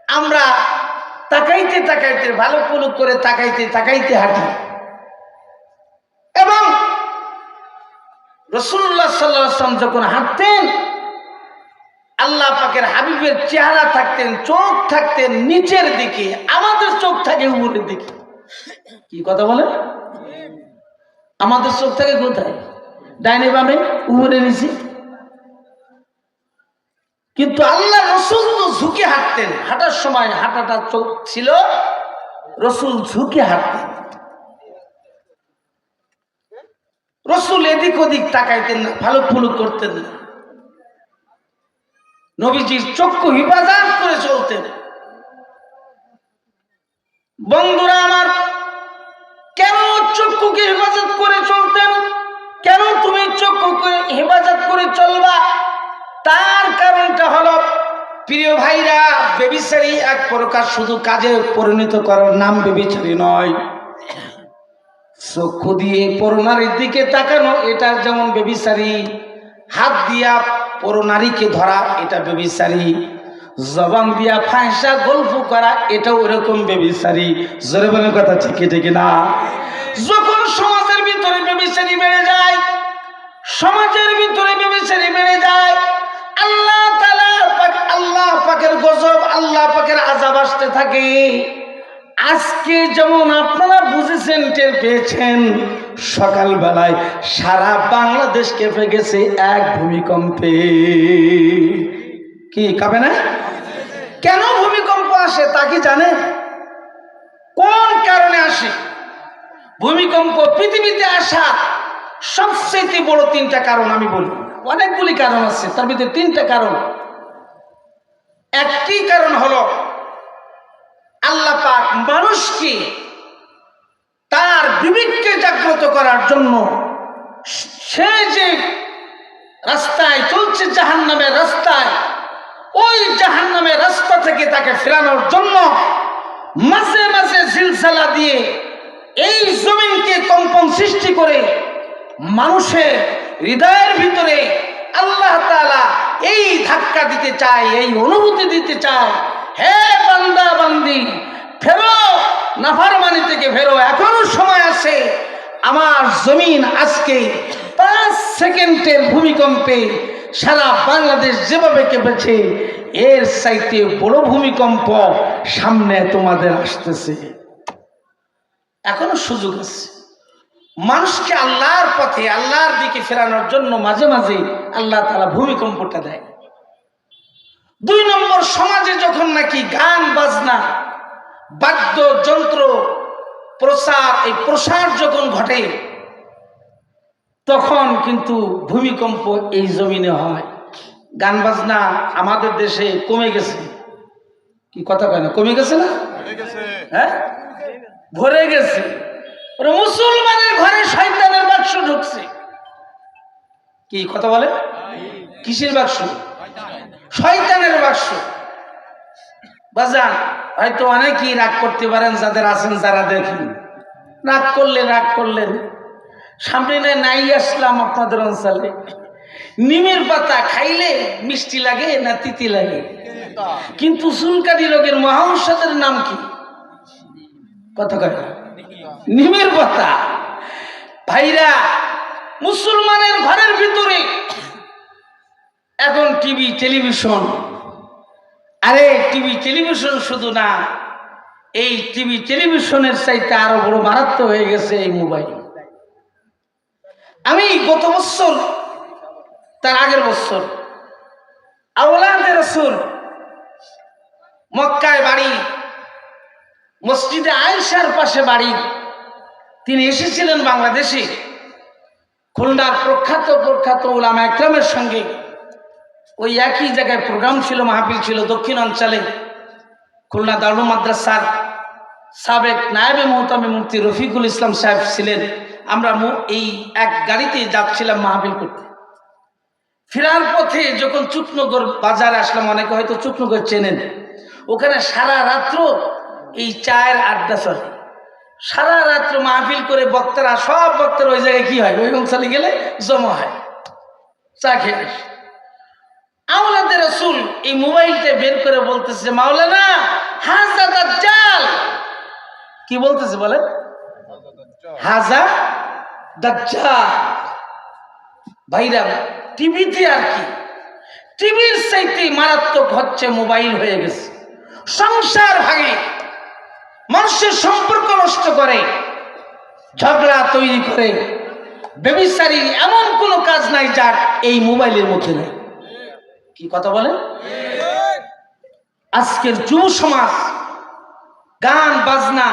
আমরা তাকাইতে তাকাইতে, ভালো পুলুক করে তাকাইতে তাকাইতে হাঁটি। এবং রাসূলুল্লাহ সাল্লাল্লাহু আলাইহি ওয়াসাল্লাম যখন হাঁটতেন, আল্লাহ পাকের হাবিবের চেহারা থাকতেন, চোখ থাকতেন নিচের দিকে, আমাদের চোখ থাকে উপরের দিকে। কি কথা বলে? আমাদের চোখ থাকে কোথায়? ডাইনে বামে, উপরে নিচে। কিন্তু আল্লাহ রসুল তো ঝুঁকে হাঁটতেন, হাঁটার সময় হাঁটাটা চোখ ছিল, রসুল ঝুঁকে হাঁটতেন। রসুল এদিক ওদিক তাকাইতেন না, ফালুক ফুলুক করতেন না। নবীজির চক্ষু হিফাজত করে চলতেন। বন্ধুরা আমার, কেন চক্ষুকে হেফাজত করে চলতেন? কেন তুমি চক্ষুকে হেফাজত করে চলবা? তার কারণটা হলো, প্রিয় ভাইরা, ব্যভিচারী এক প্রকার শুধু কাজে পরিণত করার নাম ব্যভিচারী নয়। চক্ষু দিয়ে পরনারীর দিকে তাকানো এটা যেমন ব্যভিচারী, হাত দিয়া পরনারীকে ধরা এটা ব্যভিচারী, জবান দিয়া ফাঁসা গল্প করা এটাও এরকম ব্যভিচারী। জোরে বলে কথা ঠিক ঠিক না? যখন সমাজের ভিতরে ব্যভিচারী বেড়ে যায়, সমাজের ভিতরে ব্যভিচারী বেড়ে যায়, আল্লাহ তাআলা আল্লাহ পাকের গজব, আল্লাহ পাকের আযাব আসতে থাকে। আজকে যেমন আপনারা বুঝেছেন, টের পেয়েছেন, সকালবেলায় সারা বাংলাদেশ কেঁপে গেছে এক ভূমিকম্পে। কি কাঁপে না? কেন ভূমিকম্প আসে তা কি জানে? কোন কারণে আসে ভূমিকম্প? পৃথিবীতে আসা সবচেয়ে বড় তিনটা কারণ আমি বলি। অনেকগুলি কারণ আছে, তার ভিতরে তিনটা কারণ। একটি কারণ হলো আল্লাহ পাক মানুষকে তার বিবেককে জাগ্রত করার জন্য সে যে রাস্তায় চলছে, জাহান্নামের রাস্তায়, ওই জাহান্নামের রাস্তা থেকে তাকে ফেরানোর জন্য মাঝে মাঝে জিলজালা দিয়ে এই জমিনকে কম্পন সৃষ্টি করে মানুষের হৃদয়ের ভিতরে আল্লাহ তাআলা এই ধাক্কা দিতে চায়, এই অনুভূতি দিতে চায়, হে বান্দা বান্দি, ফেরো, নাফরমানি থেকে ফেরো, এখনো সময় আছে। আমার জমিন আজকে 5 সেকেন্ডের ভূমিকম্পে সারা বাংলাদেশ যেভাবে কেঁপেছে, এর চাইতে বড় ভূমিকম্প সামনে তোমাদের আসতেছে। এখনো সুযোগ আছে মানুষকে আল্লাহর পথে, আল্লাহর দিকে ফেরানোর জন্য মাঝে মাঝে আল্লাহ তাআলা ভূমিকম্পটা দেয়। 2 নম্বর, সমাজে যখন নাকি গান বাজনা, বাদ্যযন্ত্র প্রসার যখন ঘটে, তখন কিন্তু ভূমিকম্প এই জমিনে হয়। গান বাজনা আমাদের দেশে কমে গেছে। কি কথা কয় না? কমে গেছে না? হ্যাঁ, ভরে গেছে। মুসলমানের ঘরে শয়তানের বাক্স ঢুকছে। কি কথা বলে? কিসের বাক্স? শয়তানের বাক্স। বাজান, হয়তো অনেকেই রাগ করতে পারেন, যাদের আছেন, যারা দেখেন, রাগ করলেন। সামনে নাই আসলাম আপনাদের অঞ্চলে, নিমের পাতা খাইলে মিষ্টি লাগে না তিতি লাগে? কিন্তু চুলকানি রোগের মহা ঔষধের নাম কি? কথা কয় না? নিমের পাতা। ভাইরা, মুসলমানের ঘরের ভিতরে এখন টিভি টেলিভিশন। আরে টিভি টেলিভিশন শুধু না, এই টিভি টেলিভিশনের চাইতে আরো বড় মারাত্মক হয়ে গেছে এই মোবাইল। আমি গত বছর, তার আগের বছর, আওলাদে রাসূল মক্কায় বাড়ি, মসজিদে আয়েশার পাশে বাড়ি, তিনি এসেছিলেন বাংলাদেশে। খুলনার প্রখ্যাত উলামা একরামের সঙ্গে ওই একই জায়গায় প্রোগ্রাম ছিল, মাহফিল ছিল। দক্ষিণ অঞ্চলে খুলনা দারুল মাদ্রাসার সাবেক নায়েবে মুহতামি মুফতি রফিকুল ইসলাম সাহেব ছিলেন। আমরা এই এক গাড়িতে যাচ্ছিলাম মাহফিল করতে। ফেরার পথে যখন চুকনগর বাজারে আসলাম, অনেকে হয়তো চুকনগর চেনেন, ওখানে সারা রাত্র এই চায়ের আড্ডা চলে। সারা রাত্র মাহফিল করে বক্তারা, সব বক্তারা ওই জায়গায় কি হয়, ওই অঞ্চলে গেলে জমা হয়, চা খেয়ে। আওলাদে রাসূল এই মোবাইলটা বের করে বলতেছে, মাওলানা হাজা দাজ্জাল। কি বলতেছে বলেন? হাজা দাজ্জাল। ভাইরা, টিভিতে আর কি, টিভির চাইতে মারাত্মক হচ্ছে মোবাইল হয়ে গেছে। সংসার ভাঙে, মানুষের সম্পর্ক নষ্ট করে, ঝগড়া তৈরি করে। ব্যভিচারী এমন কোনো কাজ নাই যার এই মোবাইলের মধ্যে নেই। কি কথা বলেন? আজকের যুব সমাজ গান বাজনা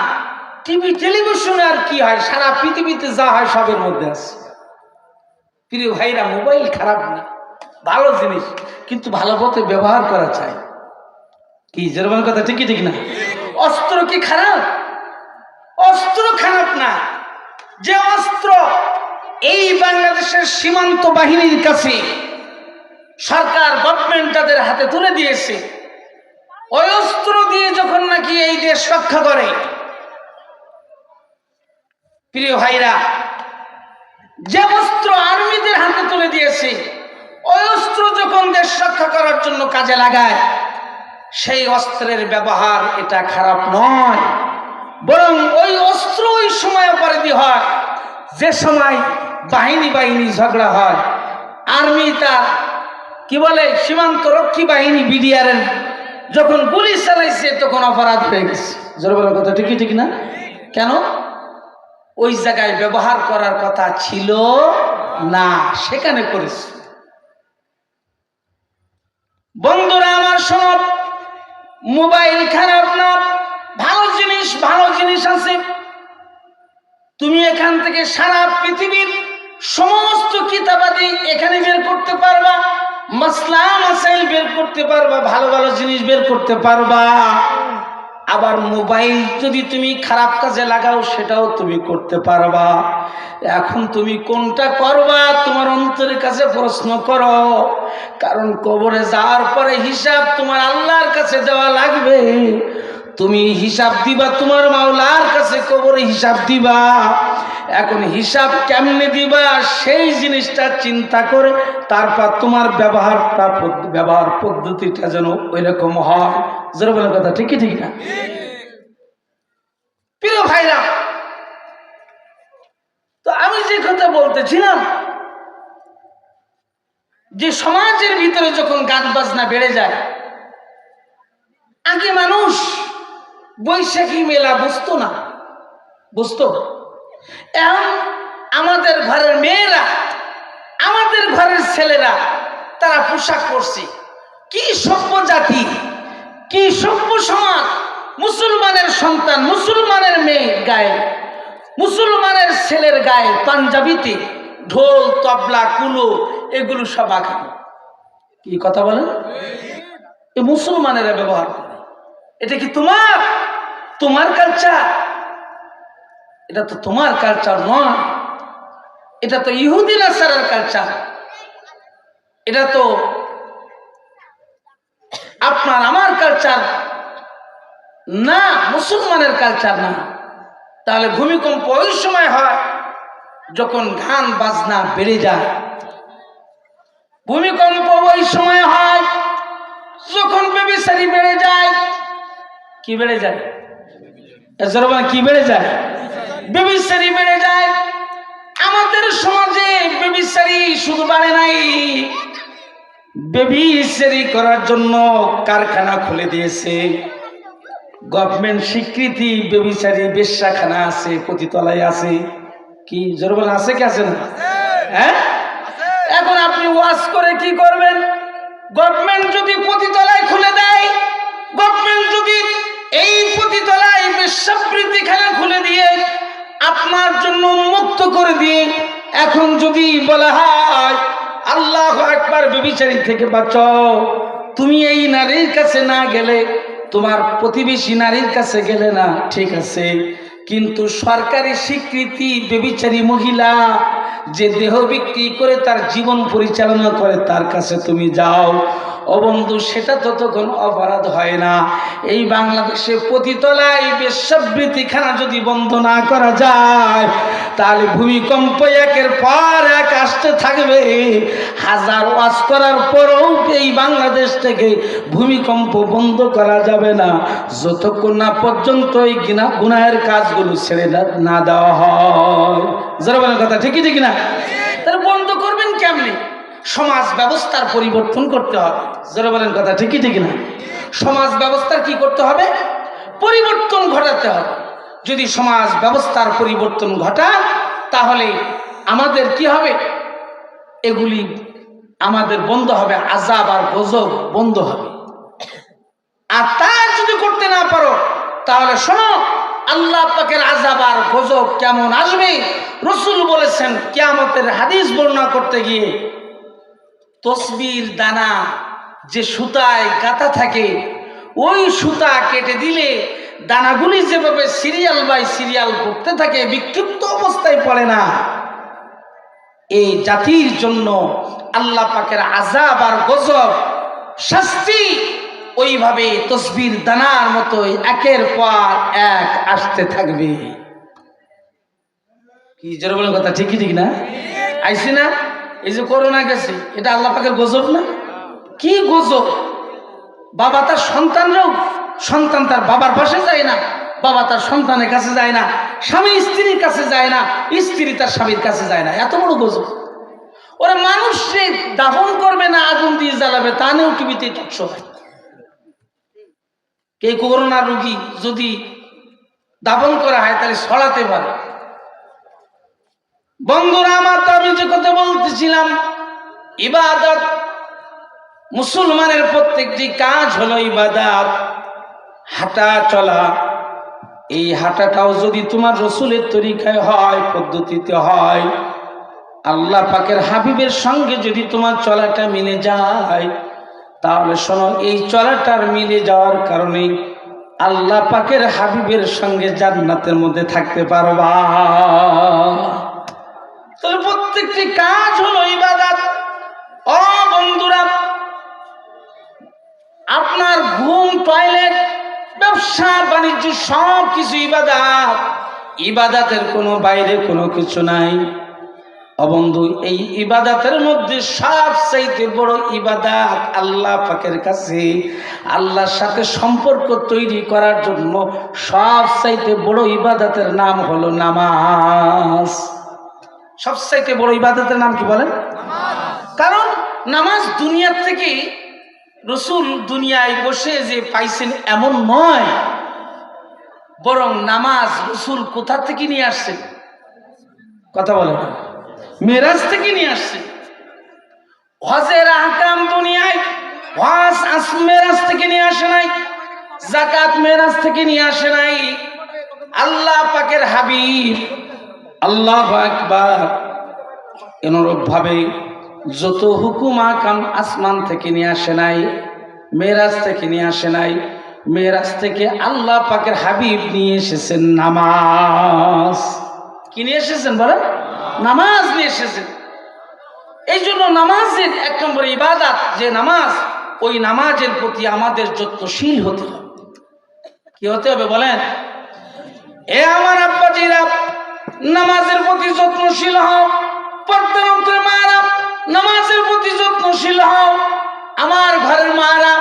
টিভি টেলিভিশনে আর কি হয়, সারা পৃথিবীতে যা হয় সবের মধ্যে আছে। প্রিয় ভাইরা, মোবাইল খারাপ না, ভালো জিনিস, কিন্তু ভালো পথে ব্যবহার করা চাই। কি যেরকম কথা ঠিকই ঠিক না? অস্ত্র কি খারাপ? অস্ত্র খারাপ না। যে অস্ত্র এই বাংলাদেশের সীমান্ত বাহিনীর কাছে সরকার গভর্নমেন্ট তাদের হাতে তুলে দিয়েছে, ওই অস্ত্র দিয়ে যখন নাকি এই দেশ রক্ষা করে, প্রিয় ভাইরা, যে অস্ত্র আর্মিদের হাতে তুলে দিয়েছে, ওই অস্ত্র যখন দেশ রক্ষা করার জন্য কাজে লাগায়, সেই অস্ত্রের ব্যবহার এটা খারাপ নয়, বরং ওই অস্ত্র ওই সময় অপরাধী হয় যে সময় বাহিনী ঝগড়া হয়। আর্মি তার কি বলে সীমান্ত রক্ষী বাহিনী বিডিআরের যখন গুলি চালাইছে তখন অপরাধ হয়ে গেছে। জোরে বলার কথা ঠিকই ঠিক না? কেন? ওই জায়গায় ব্যবহার করার কথা ছিল না, সেখানে করেছে। বন্ধুরা আমার, সব মোবাইল খারাপ না, ভালো জিনিস, ভালো জিনিস আছে। তুমি এখান থেকে সারা পৃথিবীর সমস্ত কিতাবাদি এখানে বের করতে পারবা, মাসলা মাসাইল বের করতে পারবা, ভালো ভালো জিনিস বের করতে পারবা। আবার মোবাইল যদি তুমি খারাপ কাজে লাগাও সেটাও তুমি করতে পারবা। এখন তুমি কোনটা করবা তোমার অন্তরের কাছে প্রশ্ন করো, কারণ কবরে যাওয়ার পরে হিসাব তোমার আল্লাহর কাছে দেওয়া লাগবে। তুমি হিসাব দিবা তোমার মাওলার কাছে, কবরে হিসাব দিবা। এখন হিসাব কেমনে দিবা সেই জিনিসটা চিন্তা করে তারপর তোমার ব্যবহার পদ্ধতিটা যেন ওই রকম হয়। জোরে বলার কথা ঠিকই ঠিক না? প্রিয় ভাইরা, তো আমি যে কথা বলতেছিলাম যে সমাজের ভিতরে যখন গান বাজনা বেড়ে যায়, আগে মানুষ বৈশাখী মেলা বুঝতো না, বুঝতো? এখন আমাদের ঘরের মেয়েরা, আমাদের ঘরের ছেলেরা তারা পোশাক পরছে। কি সভ্য জাতি, কি সভ্য সমাজ! মুসলমানের সন্তান, মুসলমানের মেয়ে গায়ে, মুসলমানের ছেলের গায়ে পাঞ্জাবিতে ঢোল তবলা কুলো এগুলো সব আঁকানো। কি কথা বলেন? এই মুসলমানেরা ব্যবহার করে। এটা কি তোমার কালচার? এটা তো তোমার কালচার নয়, এটা তো ইহুদি নাসারার কালচার, এটা তো আপনার আমার কালচার না, মুসলমানের কালচার না। তাহলে ভূমিকম্প ওই সময় হয় যখন গান বাজনা বেড়ে যায়। ভূমিকম্প ওই সময় হয় যখন ব্যভিচারী বেড়ে যায়। কি বেড়ে যায়? কি বেড়ে যায়? ব্যভিচারী বেড়ে যায়। আমাদের সমাজে ব্যভিচারী শুধু বাড়ে নাই, ব্যভিচারী করার জন্য কারখানা খুলে দিয়েছে গভর্নমেন্ট, স্বীকৃতি। ব্যভিচারী বেশ্যাখানা আছে, পতিতলায় আছে। কি জোর বলে আছে কি আছে না? হ্যাঁ, এখন আপনি ওয়াজ করে কি করবেন? গভর্নমেন্ট যদি পতিতলায় খুলে দেয়, গভর্নমেন্ট যদি এই পতিতলায় বেশ্যাবৃত্তিখানা খুলে দিয়ে আপনার জন্য উন্মুক্ত করে দিয়ে, এখন যদি বলা হয় আল্লাহু আকবার, ব্যভিচারী থেকে বাঁচাও, তুমি এই নারীর কাছে না গেলে, তোমার প্রতিবেশী নারীর কাছে গেলে না, ঠিক আছে, কিন্তু সরকারি স্বীকৃতি ব্যভিচারী মহিলা যে দেহ বিক্রি করে তার জীবন পরিচালনা করে তার কাছে তুমি যাও, ও বন্ধু, সেটা তো তখন অপরাধ হয় না। এই বাংলাদেশে পতিতলায় বেশ্যাবৃত্তিখানা যদি বন্ধ না করা যায়, তাহলে ভূমিকম্প একের পর এক আসতে থাকবে। হাজার ওয়াজ করার পরেও এই বাংলাদেশ থেকে ভূমিকম্প বন্ধ করা যাবে না যতক্ষণ না পর্যন্ত এই গুনাহের কাজগুলো ছেড়ে না দেওয়া হয়। যারা বলেন কথা ঠিকই ঠিক না? তাহলে বন্ধ করবেন কেমনি? সমাজ ব্যবস্থার পরিবর্তন করতে হবে। যারা বলেন কথা ঠিকই ঠিক না? সমাজ ব্যবস্থার কি করতে হবে? পরিবর্তন ঘটাতে হবে। যদি সমাজ ব্যবস্থার পরিবর্তন ঘটায় তাহলে আমাদের কি হবে? এগুলি আমাদের বন্ধ হবে, আযাব আর গজব বন্ধ হবে। আর তা যদি করতে না পারো তাহলে শোনো, আল্লাহ পাকের আযাব আর গজব কেমন আসবে রাসূল বলেছেন। কিয়ামতের হাদিস বর্ণনা করতে গিয়ে তসবির দানা যে সুতায় গাঁথা থাকে, ওই সুতা কেটে দিলে দানাগুলি যেভাবে সিরিয়াল বাই সিরিয়াল পড়তে থাকে, বিক্ষিপ্ত অবস্থায় পড়ে না, এই জাতির জন্য আল্লাহ পাকের আযাব আর গজব শাস্তি ওইভাবে তসবির দানার মতোই একের পর এক আসতে থাকবে। কি যারা বলেন কথা ঠিকই ঠিক না? আইসি না? এই যে করোনা গেছে, এটা আল্লাহ পাকের গজব না? কি গজব! বাবা তার সন্তানরাও, সন্তান তার বাবার পাশে যায় না, বাবা তার সন্তানের কাছে যায় না, স্বামী স্ত্রীর কাছে যায় না, স্ত্রী তার স্বামীর কাছে যায় না। এত বড় গজব! ওরা মানুষকে দাফন করবে না, আগুন দিয়ে জ্বালাবে, তা নিয়েও টিভিতে টকশো হয়। কে করোনা রোগী যদি দাফন করা হয় তাহলে ছড়াতে পারে। বন্ধুরা আমার, তো আমি যে কথা বলতেছিলাম, ইবাদত, মুসলমানের প্রত্যেকটি কাজ হলো ইবাদত। হাঁটা চলা, এই হাঁটাটাও যদি তোমার রসুলের তরিকায় হয়, পদ্ধতিতে হয়, আল্লাহ পাকের হাবিবের সঙ্গে যদি তোমার চলাটা মিলে যায়, তাহলে শোনো, এই চলাটার মিলে যাওয়ার কারণে আল্লাহ পাকের হাবিবের সঙ্গে জান্নাতের মধ্যে থাকতে পারবা। তাহলে প্রত্যেকটি কাজ হলো ইবাদত। ও বন্ধুরা, আপনার ঘুম, টয়লেট, ব্যবসা বাণিজ্য সব কিছু ইবাদত। ইবাদতের কোনো বাইরে কোনো কিছু নাই। বন্ধু, এই ইবাদতের মধ্যে সবচাইতে বড় ইবাদত আল্লাহ পাকের কাছে, আল্লাহর সাথে সম্পর্ক তৈরি করার জন্য সবচাইতে বড় ইবাদতের নাম হলো নামাজ। সবচাইতে বড় ইবাদতের নাম কি বলেন? কারণ নামাজ দুনিয়ার থেকে রসুল দুনিয়ায় বসে যে পাইছেন এমন নয়, বরং নামাজ রসুল কোথা থেকে নিয়ে আসছেন? কথা বলেন। মেরাজ থেকে নিয়ে আসছে। হজের আহকাম দুনিয়ায় হজ মেরাজ থেকে নিয়ে আসে নাই, যাকাত মেরাজ থেকে নিয়ে আসে নাই। আল্লাহ পাকের হাবিব, আল্লাহু আকবার, অনুরূপ ভাবে যত হুকুম আহকাম আসমান থেকে নিয়ে আসে নাই, মেরাজ থেকে নিয়ে আসে নাই। মেরাজ থেকে আল্লাহ পাকের হাবিব নিয়ে এসেছেন নামাজ। কি নিয়ে এসেছেন বলেন? নামাজ নিয়ে এসেছেন। এই জন্য নামাজের এক নম্বর ইবাদত যে নামাজ, ওই নামাজের প্রতি আমাদের যত্নশীল হতে হবে। কি হতে হবে বলেন? এ আমার আব্বাজিরা, নামাজের প্রতি যত্নশীল হও। পর্দানন্তর মারা, নামাজের প্রতি যত্নশীল হও। আমার ঘরের মারা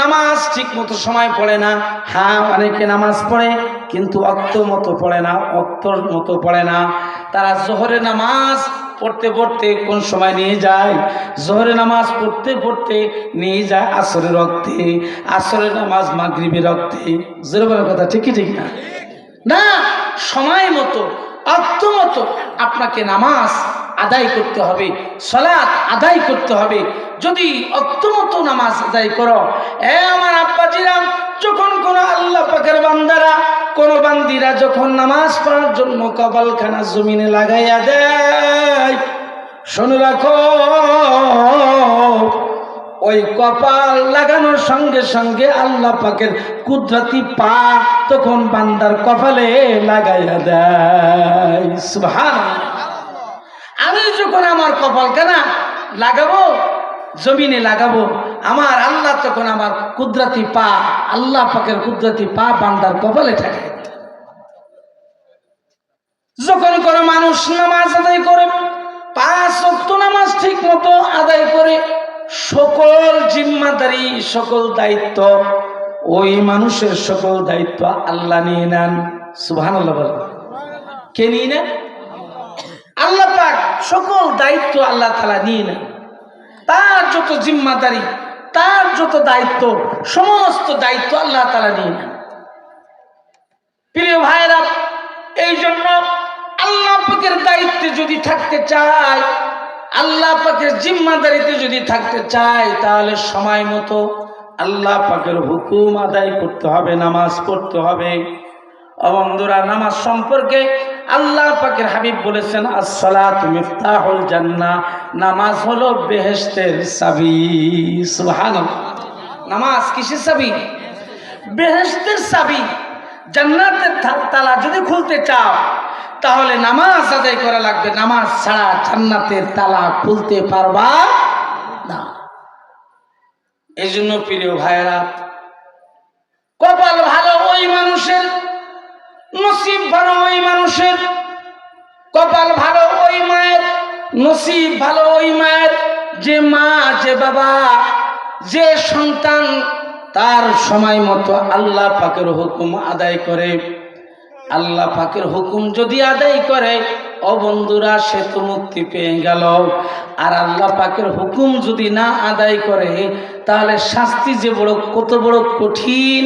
নামাজ ঠিক মতো সময় পড়ে না। হ্যাঁ, অনেকে নামাজ পড়ে কিন্তু অক্ত মতো পড়ে না, অক্তর মতো পড়ে না। তারা জোহরে নামাজ পড়তে পড়তে কোন সময় নিয়ে যায়? জোহরে নামাজ পড়তে পড়তে নিয়ে যায় আসরের রক্তে, আসরের নামাজ মাগরিবের রক্তে। জোরে বলার কথা ঠিকই ঠিক না? না, সময় মতো, অক্ত মতো আপনাকে নামাজ আদায় করতে হবে, সালাত আদায় করতে হবে। যদি অক্ত মতো নামাজ আদায় করো, আমার আব্বাজিরা, যখন কোন আল্লাহ পাকের বান্দারা, কোন বান্দিরা যখন নামাজ পড়ার জন্য কপালখানা জমিনে লাগাইয়া দেয়, শুনে রাখো, ওই কপাল লাগানোর সঙ্গে সঙ্গে আল্লাহ পাকের কুদরতি পা তখন বান্দার কপালে লাগাইয়া দেয়। সুবহানাল্লাহ। আমি যখন আমার কপালখানা লাগাবো, জমিনে লাগাবো, আমার আল্লাহ তখন আমার কুদরতি পা, আল্লাহ পাকের কুদরতি পা বান্দার কপালে থাকে। যখন কোনো মানুষ নামাজ আদায় করে, 5 ওয়াক্ত নামাজ ঠিক মতো আদায় করে, সকল জিম্মাদারি, সকল দায়িত্ব, ওই মানুষের সকল দায়িত্ব আল্লাহ নিয়ে নেন। সুবহানাল্লাহ বলেন। কে নিয়ে নেন? আল্লাহ পাক সকল দায়িত্ব আল্লাহ তাআলা নিয়ে নেন। তার যত জিম্মাদারি, তার যত দায়িত্ব, সমস্ত দায়িত্ব আল্লাহ তাআলা নিয়ে নেন। প্রিয় ভাইরা, এই জন্য আল্লাহ পাকের দায়িত্বে যদি থাকতে চাই, আল্লাহ পাকের জিম্মাদারিতে যদি থাকতে চাই, তাহলে সময় মতো আল্লাহ পাকের হুকুম আদায় করতে হবে, নামাজ পড়তে হবে। বন্ধুরা, নামাজ সম্পর্কে আল্লাহ পাকের হাবিব বলেছেন, আসসালাতু মিফতাহুল জান্নাহ, নামাজ হলো বেহেশতের চাবি। সুবহানাল্লাহ। নামাজ কিসের চাবি? বেহেশতের চাবি। জান্নাতের তালা যদি খুলতে চাও, তাহলে নামাজ আদায় করা লাগবে। নামাজ ছাড়া জান্নাতের তালা খুলতে পারবা না। এই জন্য প্রিয় ভাইরা, কপাল ভালো ওই মানুষের, নসিব ভালো ওই মানুষের, কপাল ভালো ওই মায়ের, নসিব ভালো ওই মায়ের, যে মা, যে বাবা, যে সন্তান তার সময় মতো আল্লাহ পাকের হুকুম আদায় করে। আল্লাহ পাকের হুকুম যদি আদায় করে, ও বন্ধুরা, সে তো মুক্তি পেয়ে গেল। আর আল্লাহ পাকের হুকুম যদি না আদায় করে, তাহলে শাস্তি যে কত বড় কঠিন,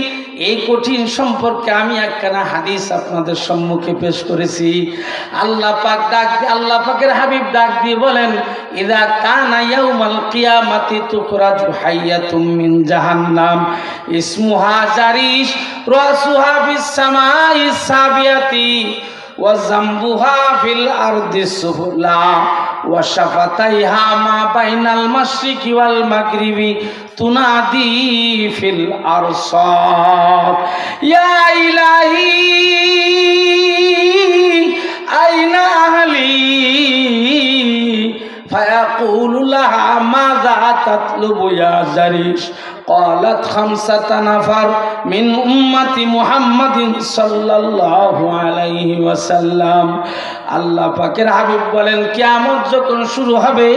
এই কঠিন সম্পর্কে আমি একখানা হাদিস আপনাদের সম্মুখে পেশ করেছি। আল্লাহ পাকের হাবিব ডাক দিয়ে বলেন, ইযা কানা ইয়াউমাল কিয়ামাতি তুখরাজু হাইয়াতুম মিন জাহান্নাম ইসমুহা জারিশ রাসুহা বিস সামাই সাবিয়াতি ওয়া জামবুহা ফিল আরদি সুফলা ওয়া শাফাতাইহা মা বাইনাল মাশরিকি ওয়াল মাগরিবি তুনাদি ফিল আরসাদ ইয়া ইলাহি আইনা আহলি ফায়াকুলু লাহা মাযা তাতলুবু ইয়া জারিশ قالت 5 نفر من أمة محمد صلى الله عليه وسلم। আল্লাহ পাকের হাবিব বলেন, কিয়ামত যখন শুরু হবে,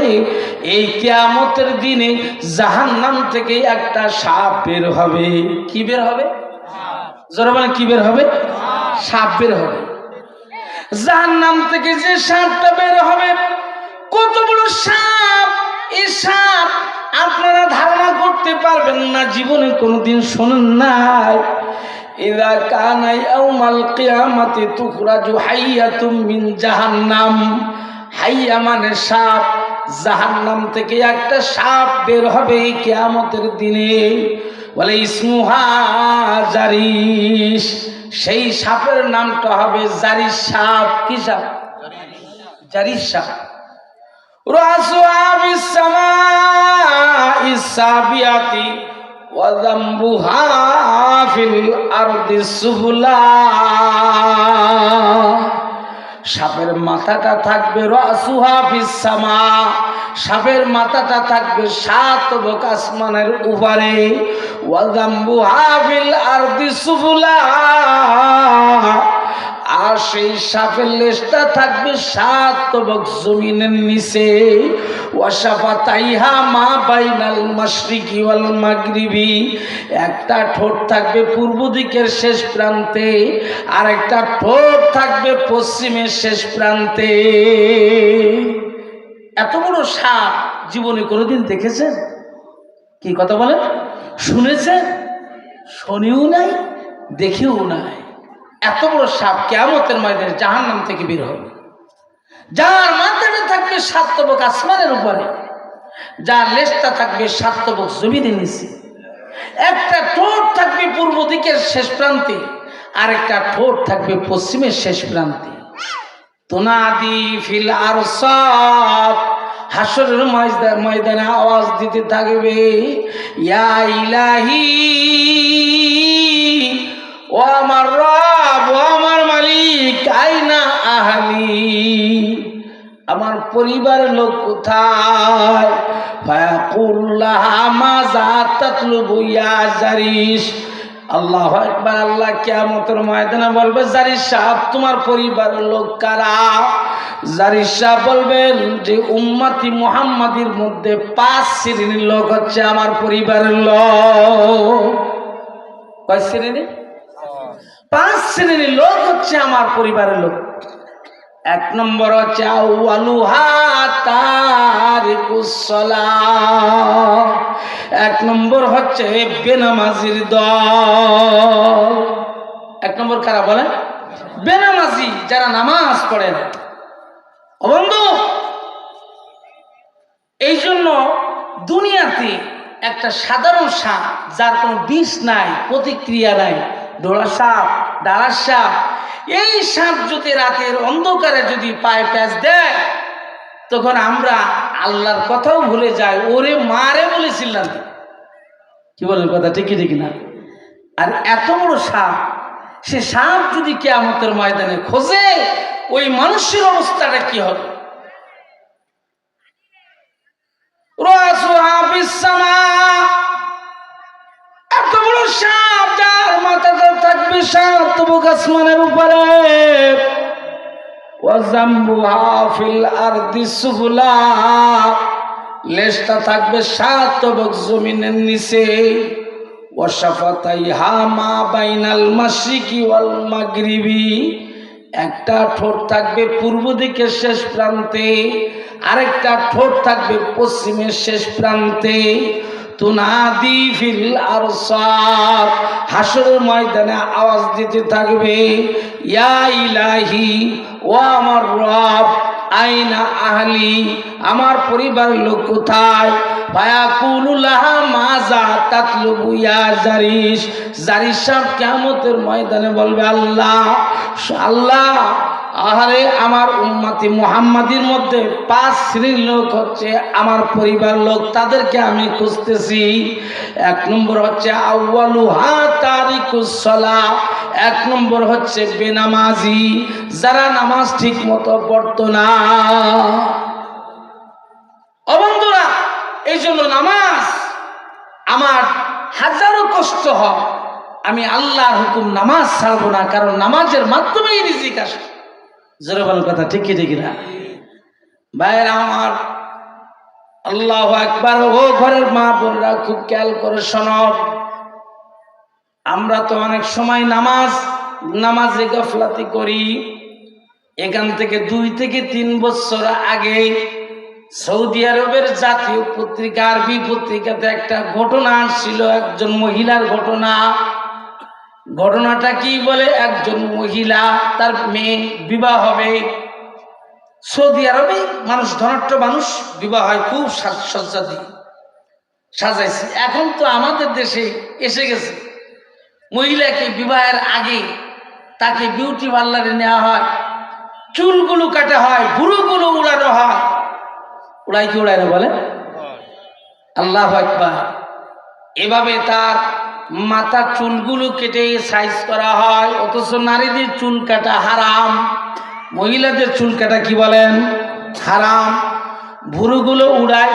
এই কিয়ামতের দিনে জাহান্নাম থেকে একটা সাপ বের হবে। কি বের হবে? জোরে বলেন, কি বের হবে? সাপ বের হবে। জাহান্নাম থেকে যে সাপটা বের হবে, কত বড় সাপ! এই সাপ আপনারা ধারণা করতে পারবেন না, জীবনে কোনোদিন শোনেন নাই। ইযা কানা ইয়াউমাল কিয়ামাতি তুখরাজু হাইয়াতুম মিন জাহান্নাম। হাইয়া মানে সাপ, জাহান্নাম থেকে একটা সাপ বের হবে কিয়ামতের দিনে। বলে ইসমুহা জারিশ, সেই সাপের নামটা হবে জারিশ সাপ। কি সাপ? জারিশ সাপ। রাসুহা বিস সামাই সাবিয়াতি ওয়া যামবুহা ফিল আরদি সুফলা। সাপের মাথাটা থাকবে রাসুহা বিস সামা, সাপের মাথাটা থাকবে 7 বক আসমানের উপরে। ওয়া যামবুহা ফিল আরদি সুফলা, আর সেই সাপের লেজটা থাকবে 7 তবক জমিনের নিচে। ওয়াশাফাতাইহা মা বাইনাল মাশরিকি ওয়াল মাগরিবি, একটা ঠোঁট থাকবে পূর্ব দিকের শেষ প্রান্তে, আর একটা ঠোঁট থাকবে পশ্চিমের শেষ প্রান্তে। এত বড় সাপ জীবনে কোনোদিন দেখেছেন? কি কথা বলেন? শুনেছেন? শোনেও নাই, দেখেও নাই। এত বড় সাপ কিয়ামতের ময়দানে জাহান্নাম থেকে বের হবে। যার মাথাটা থাকবে 7 তবক আসমানের উপরে, যার লেজটা থাকবে 7 তবক জমিনের নিচে, একটা ঠোঁট থাকবে পূর্ব দিকের শেষ প্রান্তে, আর একটা ঠোঁট থাকবে পশ্চিমের শেষ প্রান্তে। তুনাদি ফিল আরসাদ, হাসরের ময়দানে আওয়াজ দিতে থাকবে, ইয়া ইলাহি, ও আমার রব, ও আমার মালিক, আইনা আহলি, আমার পরিবারের লোক কোথায়? ফায়াকুল্লাহা মাযা তাতলুবু ইয়া জারিশ। আল্লাহু আকবার। আল্লাহ কিয়ামতের ময়দানে বলবে, জারিশ সাহেব, তোমার পরিবারের লোক কারা? জারিশ সাহেব বলবেন যে উম্মতি মুহাম্মাদির মধ্যে 5 শ্রেণীর লোক হচ্ছে আমার পরিবারের লোক। কয় শ্রেণী? 5 শ্রেণীর লোক হচ্ছে আমার পরিবারের লোক। এক নম্বর হচ্ছে আউয়ালুহা তারিকুস সালাহ, এক নম্বর হচ্ছে বেনামাজির দল। এক নম্বর কারা বলেন? বেনামাজি, যারা নামাজ পড়ে না। বন্ধু, এই জন্য দুনিয়াতে একটা সাধারণ সাপ, যার কোনো বিষ নাই, প্রতিক্রিয়া নাই, ডোরা সাপ, ডালার সাপ, এই সাপ যদি রাতের অন্ধকারে যদি পায়ে প্যাঁচ দেয়, তখন আমরা আল্লাহর কথাও ভুলে যাই, ওরে মারে বলেছিলাম। কি বলেন কথা ঠিক না? আর এত বড় সাপ, সে সাপ যদি কিয়ামতের ময়দানে খোঁজে, ওই মানুষের অবস্থাটা কি হবে? এত বড় সাপ, যার মাথাটা থাকবে সাত তবক আসমানের উপরে, লেজটা থাকবে সাত তবক জমিনের নিচে, একটা ঠোঁট থাকবে পূর্ব দিকের শেষ প্রান্তে, আরেকটা ঠোঁট থাকবে পশ্চিমের শেষ প্রান্তে। তুনাদি ফিল আরসাদ, হাসরের ময়দানে আওয়াজ দিতে থাকবে, ইয়া ইলাহি, ও আমার রব, আইনা আহলি, আমার পরিবারের লোক কোথায়? ফায়াকুলুলাহা মাযা তাতলুবু ইয়া জারিশ, জারিশ সাহেব কিয়ামতের ময়দানে বলবে, আল্লাহ আল্লাহ, আহারে আমার উম্মতি মুহাম্মাদির মধ্যে 5 শ্রেণীর লোক হচ্ছে আমার পরিবার লোক, তাদেরকে আমি খুঁজতেছি। এক নম্বর হচ্ছে আউয়ালুহা তারিকুস সালাহ, এক নম্বর হচ্ছে বেনামাজি, যারা নামাজ ঠিক মতো পড়তো না। ও বন্ধুরা, এই জন্য নামাজ আমার হাজারো কষ্ট হয়, আমি আল্লাহর হুকুম নামাজ ছাড়বো না, কারণ নামাজের মাধ্যমেই রিজিক আসে। জোরে বলার কথা ঠিক না? ভাইরা আমার, আল্লাহু আকবার। ও ঘরের মা বোনরা খুব খেয়াল করে শোনো, আমরা তো অনেক সময় নামাজে গাফলাতি করি। এখান থেকে 2 থেকে 3 বছর আগে সৌদি আরবের জাতীয় পত্রিকা, আরবি পত্রিকাতে একটা ঘটনা আসছিল, একজন মহিলার ঘটনা। ঘটনাটা কি বলে, একজন মহিলা, তার মেয়ে বিবাহ হবে। সৌদি আরবে মানুষ, ধনাঢ্য মানুষ বিবাহ হয় খুব সাজসজ্জা দিয়ে সাজাইছে। এখন তো আমাদের দেশে এসে গেছে, মহিলাকে বিবাহের আগে তাকে বিউটি পার্লারে নেওয়া হয়, চুলগুলো কাটা হয়, ভুরুগুলো উড়ানো হয়। উড়াই কি উড়ায় না বলে? আল্লাহু আকবার। এভাবে তার মাথার চুলগুলো কেটে সাইজ করা হয়। অথচ নারীদের চুল কাটা হারাম, মহিলাদের চুল কাটা কি বলেন? হারাম। ভুরুগুলো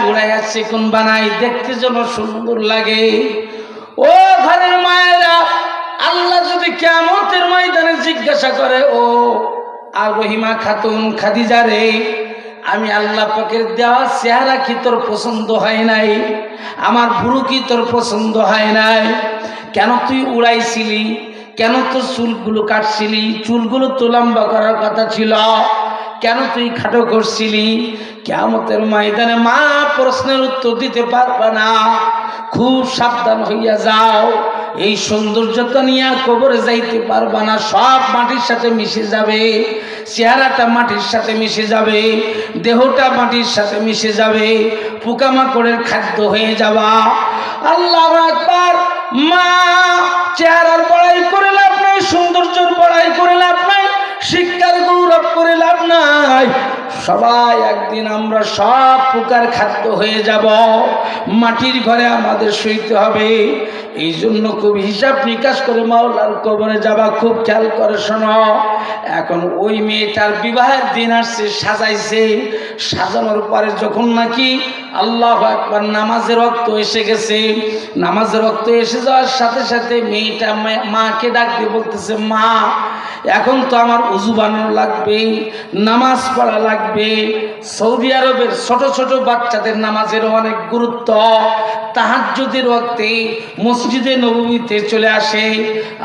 উড়াইয়া চিকন বানায়, দেখতে যেন সুন্দর লাগে। ও ঘরের মায়েরা, আল্লাহ যদি কিয়ামতের ময়দানে জিজ্ঞাসা করে, ও আর রহিমা খাতুন, খাদিজা রে, আমি আল্লাহ পাকের দেওয়া চেহারা কি তোর পছন্দ হয় নাই? আমার ভুরু কি তোর পছন্দ হয় নাই? কেন তুই উড়াইছিলি? কেন তোর চুলগুলো কাটছিলি? চুলগুলো তো লম্বা করার কথা ছিল, কেন তুই খাটো করছিলি? কিয়ামতের ময়দানে মা প্রশ্নের উত্তর দিতে পারবে না। খুব সাবধান হইয়া যাও, এই সৌন্দর্যতা নিয়ে কবরে যাইতে পারবা না। সব মাটির সাথে মিশে যাবে, চেহারাটা মাটির সাথে মিশে যাবে, দেহটা মাটির সাথে মিশে যাবে, পোকামাকড়ের খাদ্য হয়ে যাবা। আল্লাহু আকবার। মা, চেহারার বড়াই করে লাভ নাই, সৌন্দর্যের বড়াই করে লাভ নাই, শিক্ষার গৌরব করে লাভ নাই। সবাই একদিন আমরা সব পোকার খাদ্য হয়ে যাব, মাটির ঘরে আমাদের শুইতে হবে। এই জন্য খুব হিসাব নিকাশ করে মাওলার কবরে যাবা। খুব খেয়াল করে শোনো, এখন ওই মেয়েটার বিবাহের দিন আসছে, সাজাইছে, সাজানোর পরে যখন নাকি আল্লাহু আকবার নামাজের রক্ত এসে গেছে, নামাজের রক্ত এসে যাওয়ার সাথে সাথে মেয়েটা মাকে ডাক দিয়ে বলতেছে, মা, এখন তো আমার উজু বানানো লাগবে, নামাজ পড়া লাগবে। সৌদি আরবের ছোট ছোট বাচ্চাদের নামাজের অনেক গুরুত্ব। তাহাজ্জুদের ওয়াক্তে মসজিদে নববীতে চলে আসে,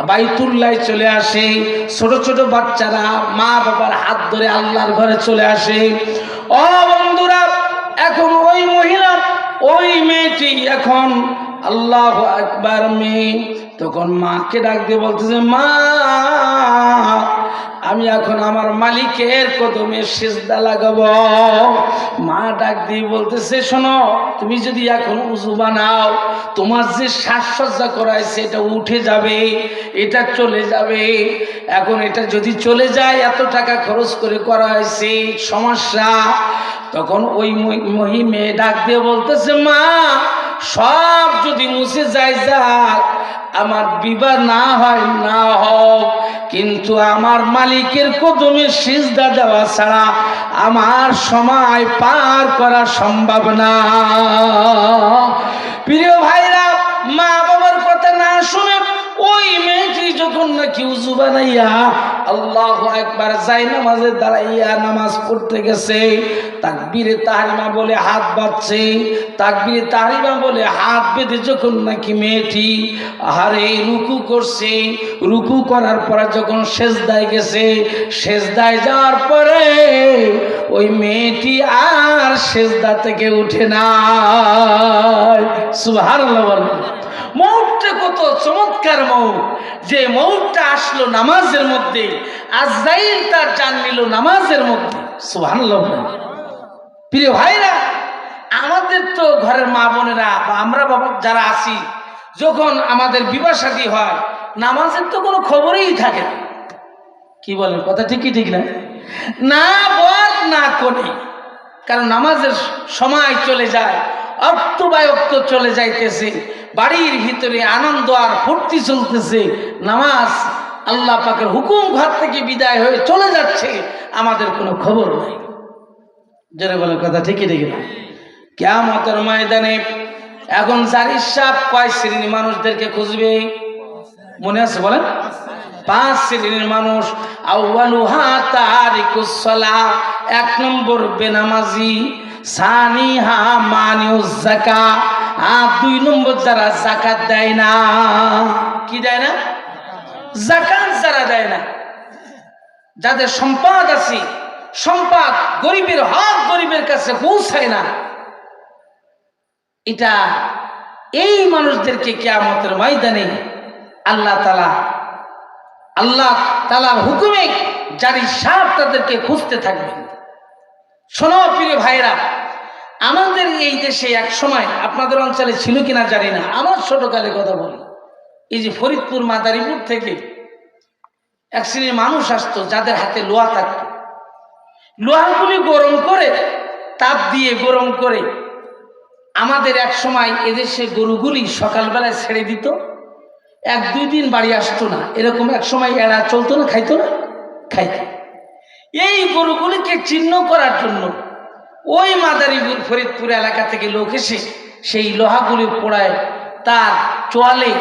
বাইতুল্লাহ চলে আসে, ছোট ছোট বাচ্চারা মা বাবার হাত হাত ধরে আল্লাহর ঘরে চলে আসে। ও বন্ধুরা, এখন ওই মহিলা, ওই মেয়েটি এখন আল্লাহু আকবার মেয়ে তখন মাকে ডাক দিয়ে বলতেছে, মা আমি এখন আমার মালিকের কদমে সিজদা লাগাবো। মা ডাক দিয়ে বলতেছে, শোনো, তুমি যদি এখন উযু বানাও, তোমার যে সাজসজ্জা করাইছে এটা উঠে যাবে, এটা চলে যাবে। এখন এটা যদি চলে যায়, এত টাকা খরচ করে করা হয়েছে, সমস্যা। তখন ওই মেয়ে ডাক দিয়ে বলতেছে, মা সব যদি মুছে যায় যাক, আমার বিবাহ না হয় না হোক, কিন্তু আমার মালিকের কদমে সিজদা দেওয়া ছাড়া আমার সময় পার করা সম্ভব না। প্রিয় ভাইরা, মা বাবার কথা না শুনে ওই মেয়েটি যখন নাকি উযু বানাইয়া আল্লাহু আকবার যাই নামাজে দাঁড়াইয়া নামাজ পড়তে গেছে, তাকবীরে তাহরিমা বলে হাত বাঁধছে, তাকবীরে তাহরিমা বলে হাত বেঁধে যখন নাকি মেয়েটি আহারে রুকু করছে, রুকু করার পরে যখন সেজদায় গেছে, সেজদায় যাওয়ার পরে ওই মেয়েটি আর সেজদা থেকে উঠে না। সুবহানাল্লাহ। মৌতটা কত চমৎকার মৌত, যে মৌতটা আসলো নামাজের মধ্যে, আজরাইল তার জান নিল নামাজের মধ্যে। সুবহানাল্লাহ। প্রিয় ভাইরা, আমাদের তো ঘরের মা বোনেরা বা আমরা বাবা যারা আছি, যখন আমাদের বিবাহ শাদী হয়, নামাজের তো কোনো খবরই থাকে না। কি বলেন, কথা ঠিকই ঠিক না? না বর না কোনে, কারণ নামাজের সময় চলে যায়, অক্ত বাই অক্ত চলে যাইতেছে, বাড়ির ভিতরে আনন্দ আর ফুর্তি চলতেছে, নামাজ আল্লাহ পাকের হুকুম ঘর থেকে বিদায় হয়ে চলে যাচ্ছে, আমাদের কোনো খবর নাই। যারা বলে কথা ঠিকই ঠিক না? কিয়ামতের ময়দানে এখন জারিস সাহেব কয় শ্রেণীর মানুষদেরকে খুঁজবে? মনে আছে বলেন? 5 শ্রেণীর মানুষ। আউয়ালুহা তারিকুস সালাহ, 1 নম্বর বেনামাজি। সানিহা মানিউজ যাকাত, 2 নম্বর যারা যাকাত দেয় না। কি দেয় না? যাকাত যারা দেয় না, যাদের সম্পদ আছে, সম্পদ গরিবের হক গরিবের কাছে পৌঁছায় না, এটা এই মানুষদেরকে কিয়ামতের ময়দানে আল্লাহ তাআলার হুকুমে জারি সাহেব তাদেরকে খুঁজতে থাকবেন। শোনো প্রিয় ভাইরা, আমাদের এই দেশে এক সময়, আপনাদের অঞ্চলে ছিল কিনা জানি না, আমার ছোটকালে কথা বলি, এই যে ফরিদপুর মাদারীপুর থেকে এক শ্রেণীর মানুষ আসতো, যাদের হাতে লোহা থাকতো। লোহাগুলি গরম করে, তাপ দিয়ে গরম করে আমাদের এক সময় এদেশে গরুগুলি সকালবেলায় ছেড়ে দিত, 1-2 দিন বাড়ি আসতো না, এরকম এক সময় এরা চলতো না, খাইতো না, খাইতো। এই গরুগুলিকে চিহ্ন করার জন্য ওই মাদারীপুর ফরিদপুর এলাকা থেকে লোক এসে সেই লোহাগুলি পোড়ায় তার চোয়ালে,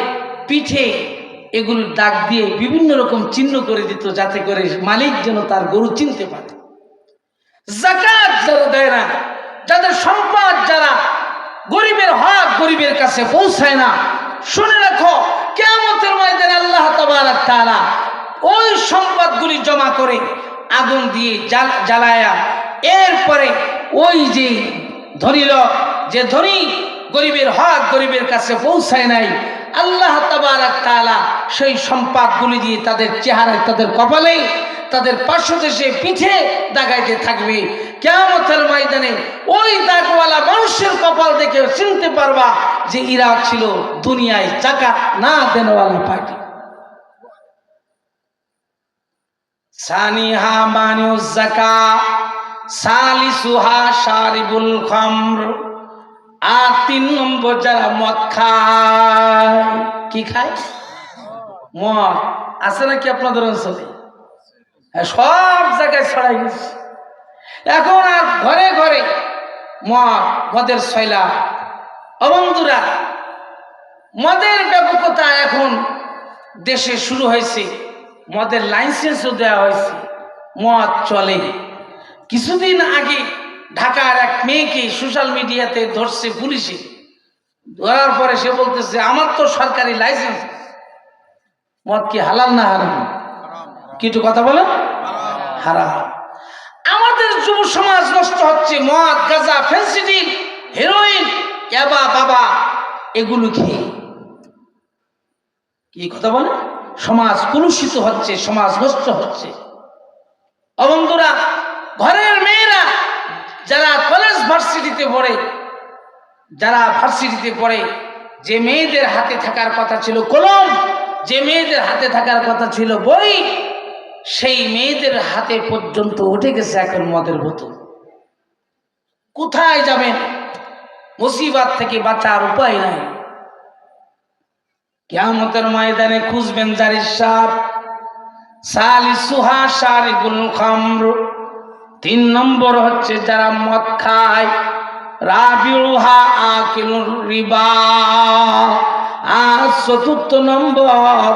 পিঠে এগুলোর দাগ দিয়ে বিভিন্ন রকম চিহ্ন করে দিত, যাতে করে মালিক যেন তার গরু চিনতে পারে। যাকাত যারা দেয় না, যাদের সম্পদ, যারা গরিবের হক গরিবের কাছে পৌঁছায় না, শুনে রাখো, কিয়ামতের ময়দানে আল্লাহ তাবারক তাআলা ওই সম্পদগুলি জমা করে আগুন দিয়ে জ্বালায়া, এরপরে ওই যে ধনী লোক, যে ধনী গরিবের হক গরিবের কাছে পৌঁছায় নাই, আল্লাহ তাবারক তাআলা সেই সম্পদগুলি দিয়ে তাদের চেহারায়, তাদের কপালে, তাদের পার্শ্বদেশে, পিঠে দাগাইতে থাকবে। কিয়ামতের ময়দানে ওই দাগওয়ালা মানুষের কপাল দেখে চিনতে পারবা যে এরা ছিল দুনিয়ায় যাকাত না দেনওয়ালা পার্টি। সানিহা মানিউজ যাকাত, সালিসুহা শারিবুল খামর। আর 3 নম্বর যারা মদ খায়। কি খায়? মদ। আছে নাকি আপনাদের অঞ্চলে? সব জায়গায় ছড়াই গেছে। এখন আর ঘরে ঘরে মদের শৈলা। বন্ধুরা, মদের ব্যাপকতা এখন দেশে শুরু হয়েছে, মদের লাইসেন্সও দেওয়া হয়েছে, মদ চলে। কিছুদিন আগে ঢাকার এক মেয়েকে সোশ্যাল মিডিয়াতে ধরছে পুলিশে, ধরার পরে সে বলতেছে, আমার তো সরকারি লাইসেন্স। মদ কি হালাল না হারাম? কিছু কথা বলেন? হারাম। আমাদের যুব সমাজ নষ্ট হচ্ছে মদ, গাঁজা, ফেন্সিডিল, হেরোইন, ইয়াবা, বাবা এগুলো খেয়ে। কি কথা বলে? সমাজ কলুষিত হচ্ছে, সমাজ নষ্ট হচ্ছে। বন্ধুরা, ঘরের মেয়েরা যারা কলেজ ভার্সিটিতে পড়ে, যে মেয়েদের হাতে থাকার কথা ছিল কলম, যে মেয়েদের হাতে থাকার কথা ছিল বই, সেই মেয়েদের হাতে পর্যন্ত উঠে গেছে এখন মদের বোতল। কোথায় যাবেন? মুসিবত থেকে বাঁচার উপায় নাই। কিয়ামতের ময়দানে খুঁজবেন জারির সাপ, সালিসুহা শারিবুল খামর। 3 নম্বর হচ্ছে যারা মদ খায়, রাবিউহা আকিলুর রিবা। আর 4র্থ নম্বর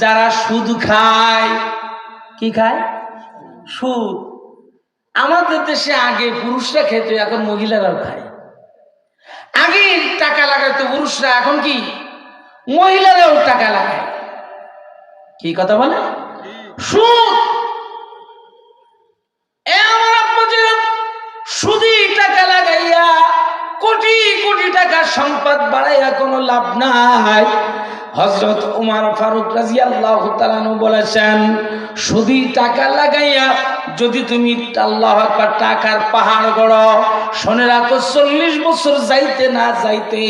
যারা সুদ খায়। কি খায়? সুদ। আমাদের দেশে আগে পুরুষরা খেত, এখন মহিলারাও খায়। আগে টাকা লাগাইতো পুরুষরা, এখন কি মহিলারাও টাকা লাগায়। কি কথা বলে? সুদ। আমার আপনাদের সুদি টাকা লাগাইয়া কোটি কোটি টাকা সম্পদ বাড়াইয়া কোনো লাভ নাই। হযরত ওমর ফারুক রাদিয়াল্লাহু তাআলা আনহু বলেছেন, সুদি টাকা লাগাইয়া যদি তুমি আল্লাহু আকবার টাকার পাহাড় গড়ো, শুনে রাখো 40 বছর যাইতে না যাইতে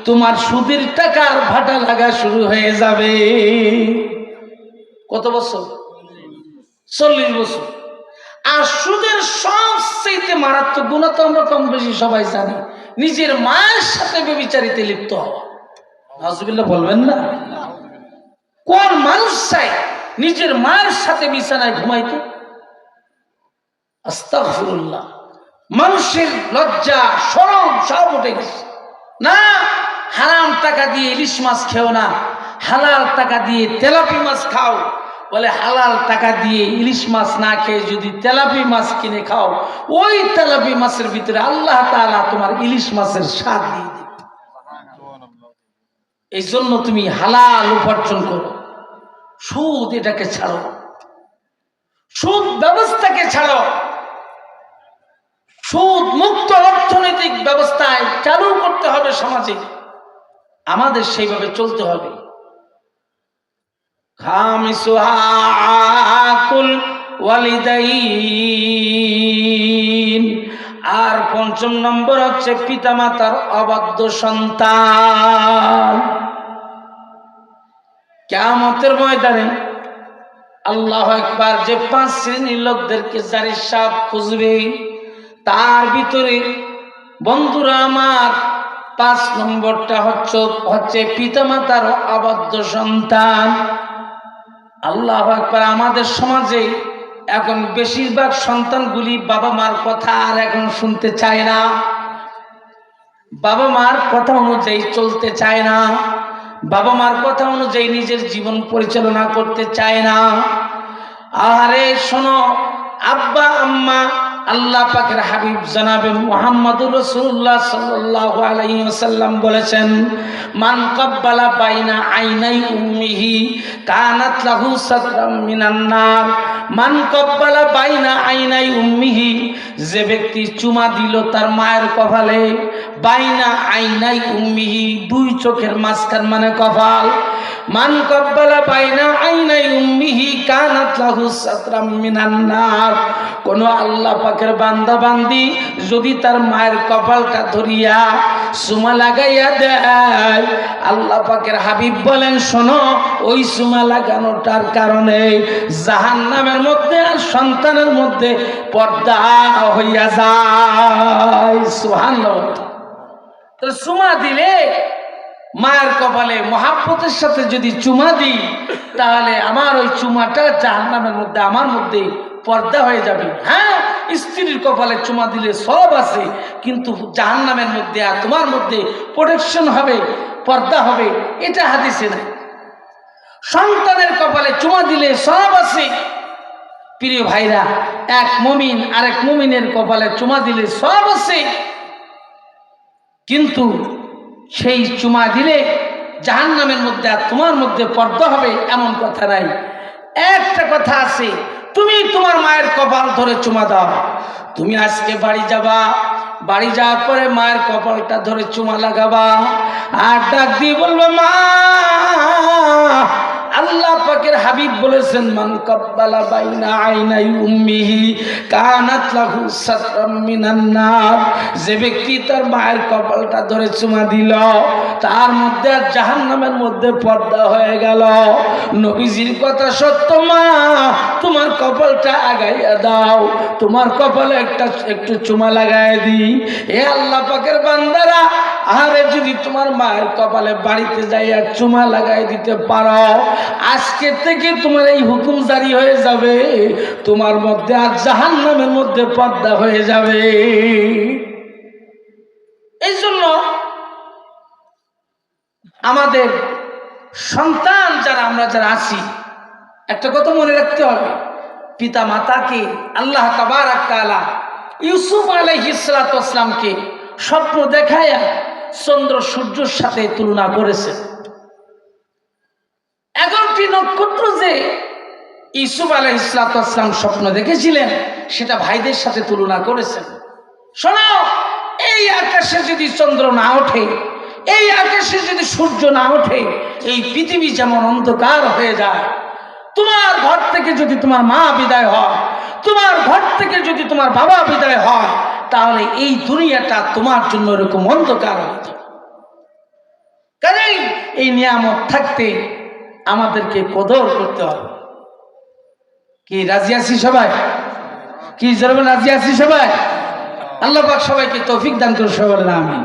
তোমার সুদের টাকার ভাটা লাগা শুরু হয়ে যাবে। কত বছর? 40 বছর। আর সুদের সবচেয়ে মারাত্মক গুনাহ তো আমরা কম বেশি সবাই জানি, নিজের মায়ের সাথে ব্যভিচারিতে লিপ্ত হওয়া। নাউজুবিল্লাহ বলবেন না? কোন মানুষ চাই নিজের মায়ের সাথে বিছানায় ঘুমাইতে? আস্তাগফিরুল্লাহ। মানুষের লজ্জা শরম সব উঠে গেছে। না, হারাম টাকা দিয়ে ইলিশ মাছ খেও না, হালাল টাকা দিয়ে তেলাপি মাছ খাও। বলে হালাল টাকা দিয়ে ইলিশ মাছ না খেয়ে যদি তেলাপি মাছ কিনে খাও, ওই তেলাপি মাছের ভিতরে আল্লাহ তাআলা তোমার ইলিশ মাছের স্বাদ দিয়ে দেবে। এই জন্য তুমি হালাল উপার্জন করো, সুদ এটাকে ছাড়ো, সুদ ব্যবস্থাকে ছাড়ো। সুদ মুক্ত অর্থনৈতিক ব্যবস্থায় চালু করতে হবে সমাজে, আমাদের সেইভাবে চলতে হবে। খামিসুহা আকুল ওয়ালিদাইন। আর 5ম নম্বর হচ্ছে পিতামাতার অবাধ্য সন্তান। কিয়ামতের ময়দানে আল্লাহু আকবার, যে 5 শ্রেণীর লোকদেরকে জারির সাপ খুঁজবে, তার ভিতরে বন্ধুরা আমার 5 নম্বরটা হচ্ছে পিতামাতার অবাধ্য সন্তান। আল্লাহু আকবার। আমাদের সমাজে এখন বেশিরভাগ সন্তানগুলি বাবা মার কথা আর এখন শুনতে চায় না, বাবা মার কথা অনুযায়ী চলতে চায় না, বাবা মার কথা অনুযায়ী নিজের জীবন পরিচালনা করতে চায় না। আরে শোনো, আব্বা আম্মা আল্লাহ পাকের হাবিব জনাবে মুহাম্মদুর রাসূলুল্লাহ সাল্লাল্লাহু আলাইহি ওয়াসাল্লাম বলেছেন, মান কাব্বালা বাইনা আইনাই উম্মিহি কানাত লাহু সাতরাম মিনান নার। মান কাব্বালা বাইনা আইনাই উম্মিহি, যে ব্যক্তি চুমা দিল তার মায়ের কপালে, বাইনা আইনাই উম্মিহি 2 চোখের মাঝখান মানে কপাল। মান কাব্বালা বাইনা আইনাই উম্মিহি কানাত লাহু সাতরাম মিনান নার। কোন আল্লাহ পাকের বান্দা বান্দি যদি তার মায়ের কপালটা ধরিয়া সুমা লাগাইয়া দেয়, আল্লাহ পাকের হাবিব বলেন শোনো, ওই সুমা লাগানোটার কারণে জাহান্নামের মধ্যে আর সন্তানের মধ্যে পর্দা হইয়া যায়। সুবহানাল্লাহ। তো সুমা দিলে, মায়ের কপালে মহাব্বতের সাথে যদি চুমা দিই, তাহলে আমার ওই চুমাটা জাহান্নামের মধ্যে আমার মধ্যে পর্দা হয়ে যাবে। হ্যাঁ, স্ত্রীর কপালে চুমা দিলে সব আছে, কিন্তু জাহান্নামের মধ্যে আর তোমার মধ্যে প্রোটেকশন হবে, পর্দা হবে, এটা হাদিসে নাই। সন্তানের কপালে চুমা দিলে সব আছে। প্রিয় ভাইরা, এক মুমিন আরেক মুমিনের কপালে চুমা দিলে সব আছে, কিন্তু সেই চুমা দিলে জাহান্নামের মধ্যে আর তোমার মধ্যে পর্দা হবে এমন কথা নাই। একটা কথা আছে, তুমি তোমার মায়ের কপাল ধরে চুমা দাও। তুমি আজকে বাড়ি যাবা, বাড়ি যাওয়ার পরে মায়ের কপালটা ধরে চুমা লাগাবা আর ডাক দিয়ে বলবে, মা, আল্লাহ পাকের হাবিব বলেছেন, মান কাব্বালা বাইনা আইনাই উম্মিহি কানাত লাহু সাতরাম মিনান নার। যে ব্যক্তি তার মায়ের কপালটা ধরে চুমা দিল, তার মধ্যে আর জাহান্নামের মধ্যে পর্দা হয়ে গেল। নবীজির কথা সত্য, মা, তোমার কপালটা আগাইয়া দাও, তোমার কপালে একটু চুমা লাগাই দিই। এ আল্লাহ পাকের বান্দারা, আরে যদি তোমার মায়ের কপালে বাড়িতে যাইয়া চুমা লাগাই দিতে পারো, আজকে থেকে তোমার এই হুকুম জারি হয়ে যাবে, তোমার মধ্যে আর জাহান্নামের মধ্যে পর্দা হয়ে যাবে। এই জন্য আমাদের সন্তান যারা, আমরা যারা আছি, একটা কথা মনে রাখতে হবে, পিতা মাতাকে আল্লাহ তাবারাক তাআলা ইউসুফ আলাইহিস সালাতু ওয়াস সালামকে স্বপ্ন দেখায়া চন্দ্র সূর্যের সাথে তুলনা করেছেন। 11টি নক্ষত্র যে ইউসুফ আলাইহিস সালাতু ওয়াস সালাম স্বপ্ন দেখেছিলেন, সেটা ভাইদের সাথে তুলনা করেছেন। শোনো, এই আকাশে যদি চন্দ্র না ওঠে, এই আকাশে যদি সূর্য না ওঠে, এই পৃথিবী যেমন অন্ধকার হয়ে যায়। তোমার ঘর থেকে যদি তোমার মা বিদায় হয়, তোমার ঘর থেকে যদি তোমার বাবা বিদায় হয়, তাহলে এই দুনিয়াটা তোমার জন্য এরকম অন্ধকার হয়ে যাবে। কাজেই এই নিয়ামত থাকতে আমাদেরকে কদর করতে হবে। কি রাজি আছি সবাই? কি জরুরি রাজি আছি সবাই? আল্লাহ পাক সবাইকে তৌফিক দান করুন, সবাই বলেন আমিন।